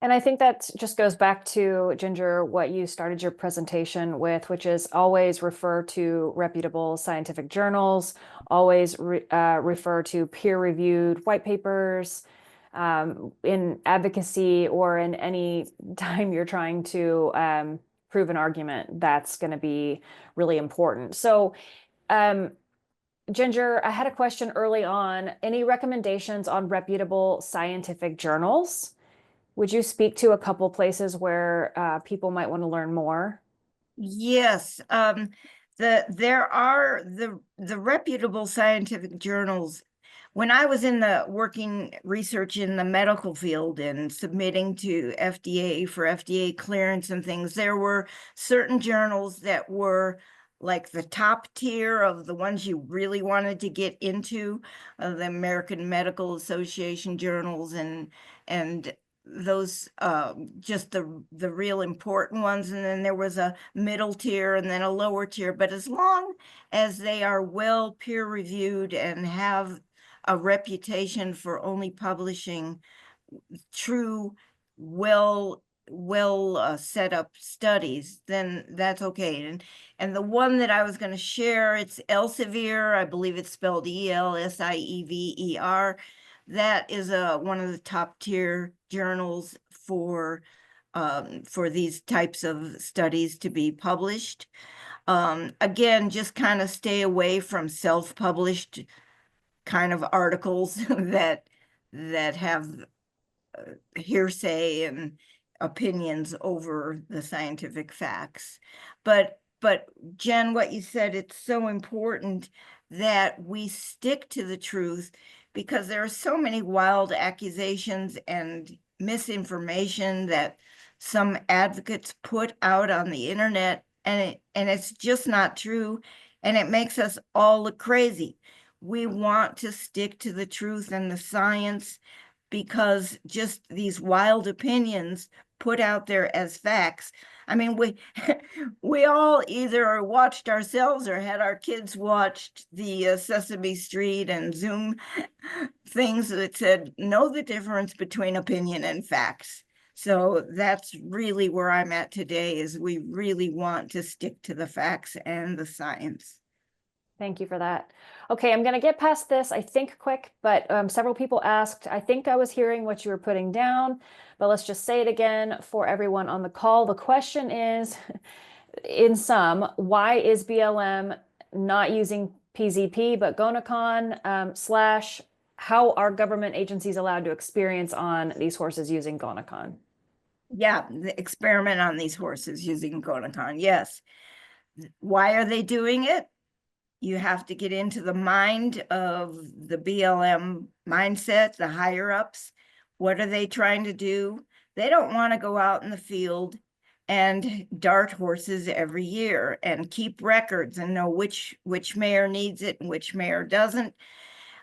And I think that just goes back to, Ginger, what you started your presentation with, which is always refer to reputable scientific journals, always refer to peer-reviewed white papers, in advocacy or in any time you're trying to prove an argument. That's going to be really important. So Ginger, I had a question early on. Any recommendations on reputable scientific journals? Would you speak to a couple places where people might want to learn more? Yes, there are the reputable scientific journals. When I was in the working research in the medical field and submitting to FDA for FDA clearance and things, there were certain journals that were like the top tier of the ones you really wanted to get into, the American Medical Association journals and those just the real important ones, and then there was a middle tier and then a lower tier. But as long as they are well peer reviewed and have a reputation for only publishing true, well set up studies, then that's okay. And the one that I was going to share, it's Elsevier. I believe it's spelled Elsiever. That is one of the top tier journals for these types of studies to be published. Again, just kind of stay away from self-published kind of articles that have hearsay and opinions over the scientific facts. But Jen, what you said, it's so important that we stick to the truth, because there are so many wild accusations and misinformation that some advocates put out on the internet, and it's just not true, and it makes us all look crazy. We want to stick to the truth and the science, because just these wild opinions put out there as facts. I mean, we all either watched ourselves or had our kids watched the Sesame Street and Zoom things that said, know the difference between opinion and facts. So that's really where I'm at today, is we really want to stick to the facts and the science. Thank you for that. Okay, I'm going to get past this, I think, quick, but several people asked, I think I was hearing what you were putting down, but let's just say it again for everyone on the call. The question is, in sum, why is BLM not using PZP, but Gonacon, / how are government agencies allowed to experience on these horses using Gonacon? Yeah, the experiment on these horses using Gonacon, yes. Why are they doing it? You have to get into the mind of the BLM mindset, the higher ups. What are they trying to do? They don't want to go out in the field and dart horses every year and keep records and know which mare needs it and which mare doesn't.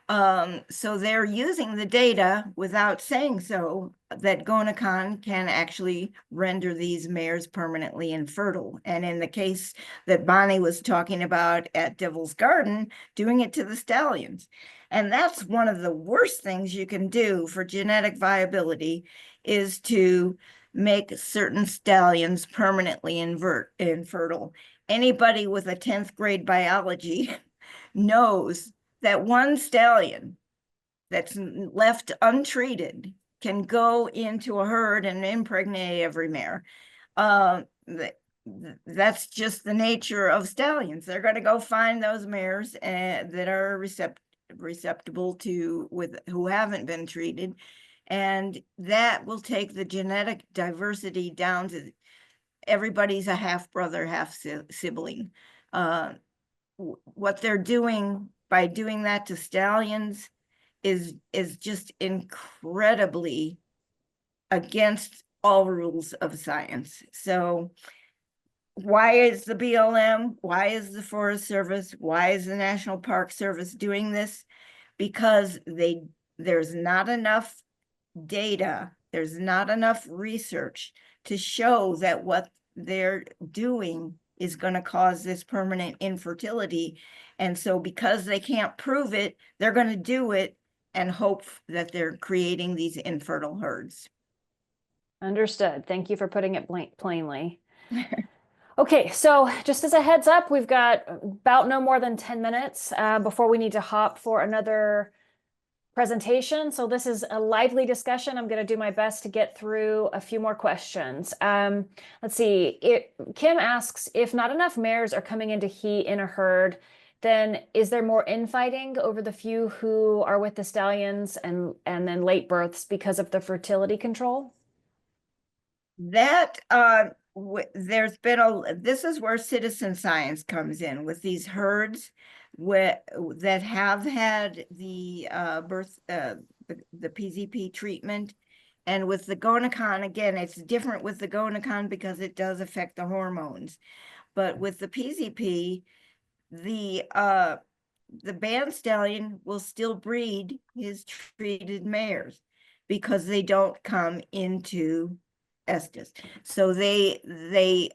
So they're using the data without saying so, that Gonacon can actually render these mares permanently infertile. And in the case that Bonnie was talking about at Devil's Garden, doing it to the stallions. And that's one of the worst things you can do for genetic viability, is to make certain stallions permanently infertile. Anybody with a 10th grade biology knows that one stallion that's left untreated can go into a herd and impregnate every mare. That's just the nature of stallions. They're going to go find those mares that are receptible to who haven't been treated, and that will take the genetic diversity down to everybody's a half brother, half sibling. What they're doing by doing that to stallions is just incredibly against all rules of science. So why is the BLM, why is the Forest Service, why is the National Park Service doing this? Because there's not enough data, there's not enough research to show that what they're doing is going to cause this permanent infertility. And so because they can't prove it, they're going to do it and hope that they're creating these infertile herds. Understood. Thank you for putting it plainly. Okay, so just as a heads up, we've got about no more than 10 minutes before we need to hop for another presentation. So this is a lively discussion. I'm going to do my best to get through a few more questions. Let's see. Kim asks, if not enough mares are coming into heat in a herd, then is there more infighting over the few who are with the stallions and then late births because of the fertility control? That there's been this is where citizen science comes in with these herds that have had the the PZP treatment. And with the Gonacon, again, it's different with the Gonacon because it does affect the hormones. But with the PZP, the band stallion will still breed his treated mares because they don't come into estrus. So the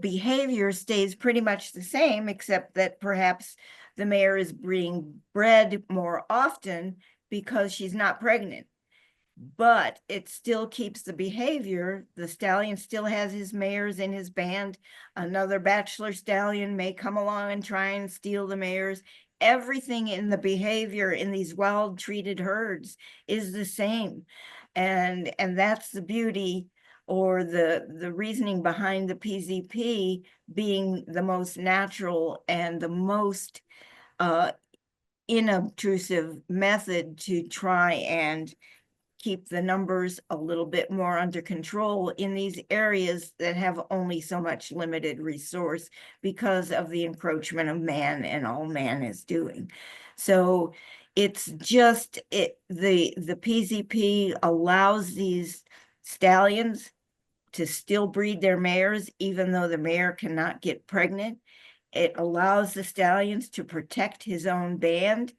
behavior stays pretty much the same, except that perhaps the mare is being bred more often because she's not pregnant. But it still keeps the behavior. The stallion still has his mares in his band. Another bachelor stallion may come along and try and steal the mares. Everything in the behavior in these wild treated herds is the same. And that's the beauty or the reasoning behind the PZP being the most natural and the most inobtrusive method to try and keep the numbers a little bit more under control in these areas that have only so much limited resource because of the encroachment of man and all man is doing. So it's just the PZP allows these stallions to still breed their mares, even though the mare cannot get pregnant. It allows the stallions to protect his own band.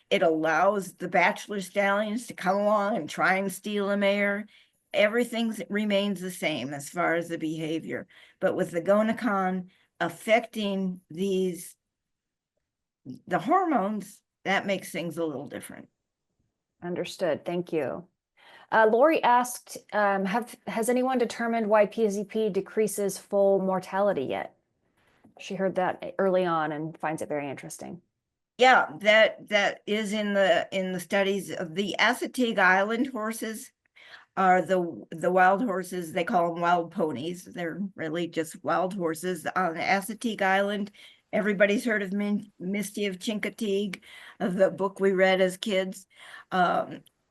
It allows the bachelor stallions to come along and try and steal a mare. Everything remains the same as far as the behavior. But with the Gonacon affecting the hormones, that makes things a little different. Understood. Thank you. Lori asked, has anyone determined why PZP decreases foal mortality yet? She heard that early on and finds it very interesting. Yeah, that is in the studies of the Assateague Island horses are the wild horses. They call them wild ponies. They're really just wild horses on Assateague Island. Everybody's heard of Misty of Chincoteague, of the book we read as kids.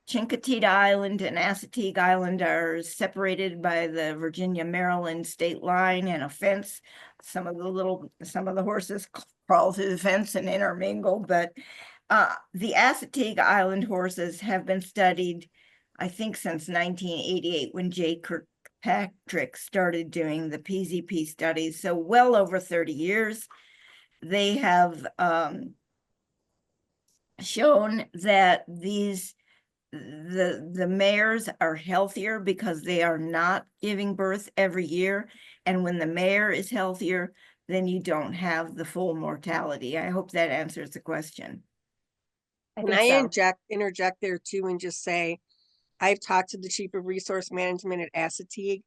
Chincoteague Island and Assateague Island are separated by the Virginia-Maryland state line and a fence. Some of the horses crawl through the fence and intermingle, but the Assateague Island horses have been studied, I think, since 1988 when J. Kirkpatrick started doing the PZP studies. So well over 30 years, they have shown that the mares are healthier because they are not giving birth every year. And when the mare is healthier, then you don't have the full mortality. I hope that answers the question. Can I interject there too and just say, I've talked to the chief of resource management at Assateague,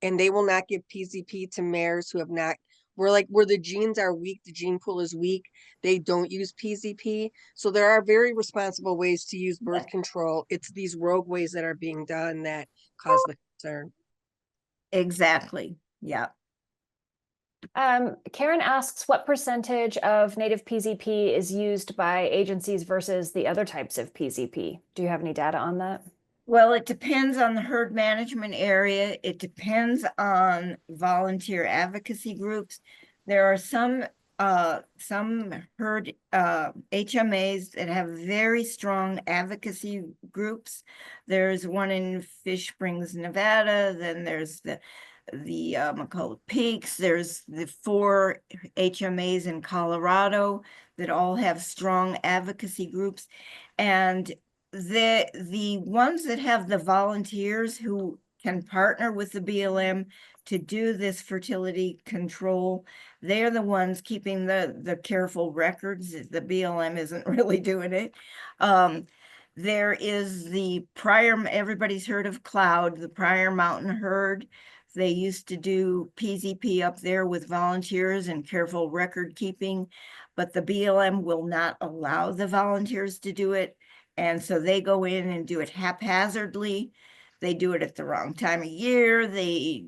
and they will not give PZP to mares who have not, where the genes are weak, the gene pool is weak, they don't use PZP. So there are very responsible ways to use birth control. It's these rogue ways that are being done that cause the concern. Exactly. Yeah. Karen asks, what percentage of native PZP is used by agencies versus the other types of PZP? Do you have any data on that? Well, it depends on the herd management area. It depends on volunteer advocacy groups. There are some herd HMAs that have very strong advocacy groups. There's one in Fish Springs, Nevada. Then there's the McCullough Peaks. There's the 4 HMAs in Colorado that all have strong advocacy groups. And the ones that have the volunteers who can partner with the BLM to do this fertility control, they're the ones keeping the careful records. The BLM isn't really doing it. There is the Pryor, everybody's heard of Cloud, the Pryor Mountain Herd. They used to do PZP up there with volunteers and careful record keeping, but the BLM will not allow the volunteers to do it. And so they go in and do it haphazardly. They do it at the wrong time of year. They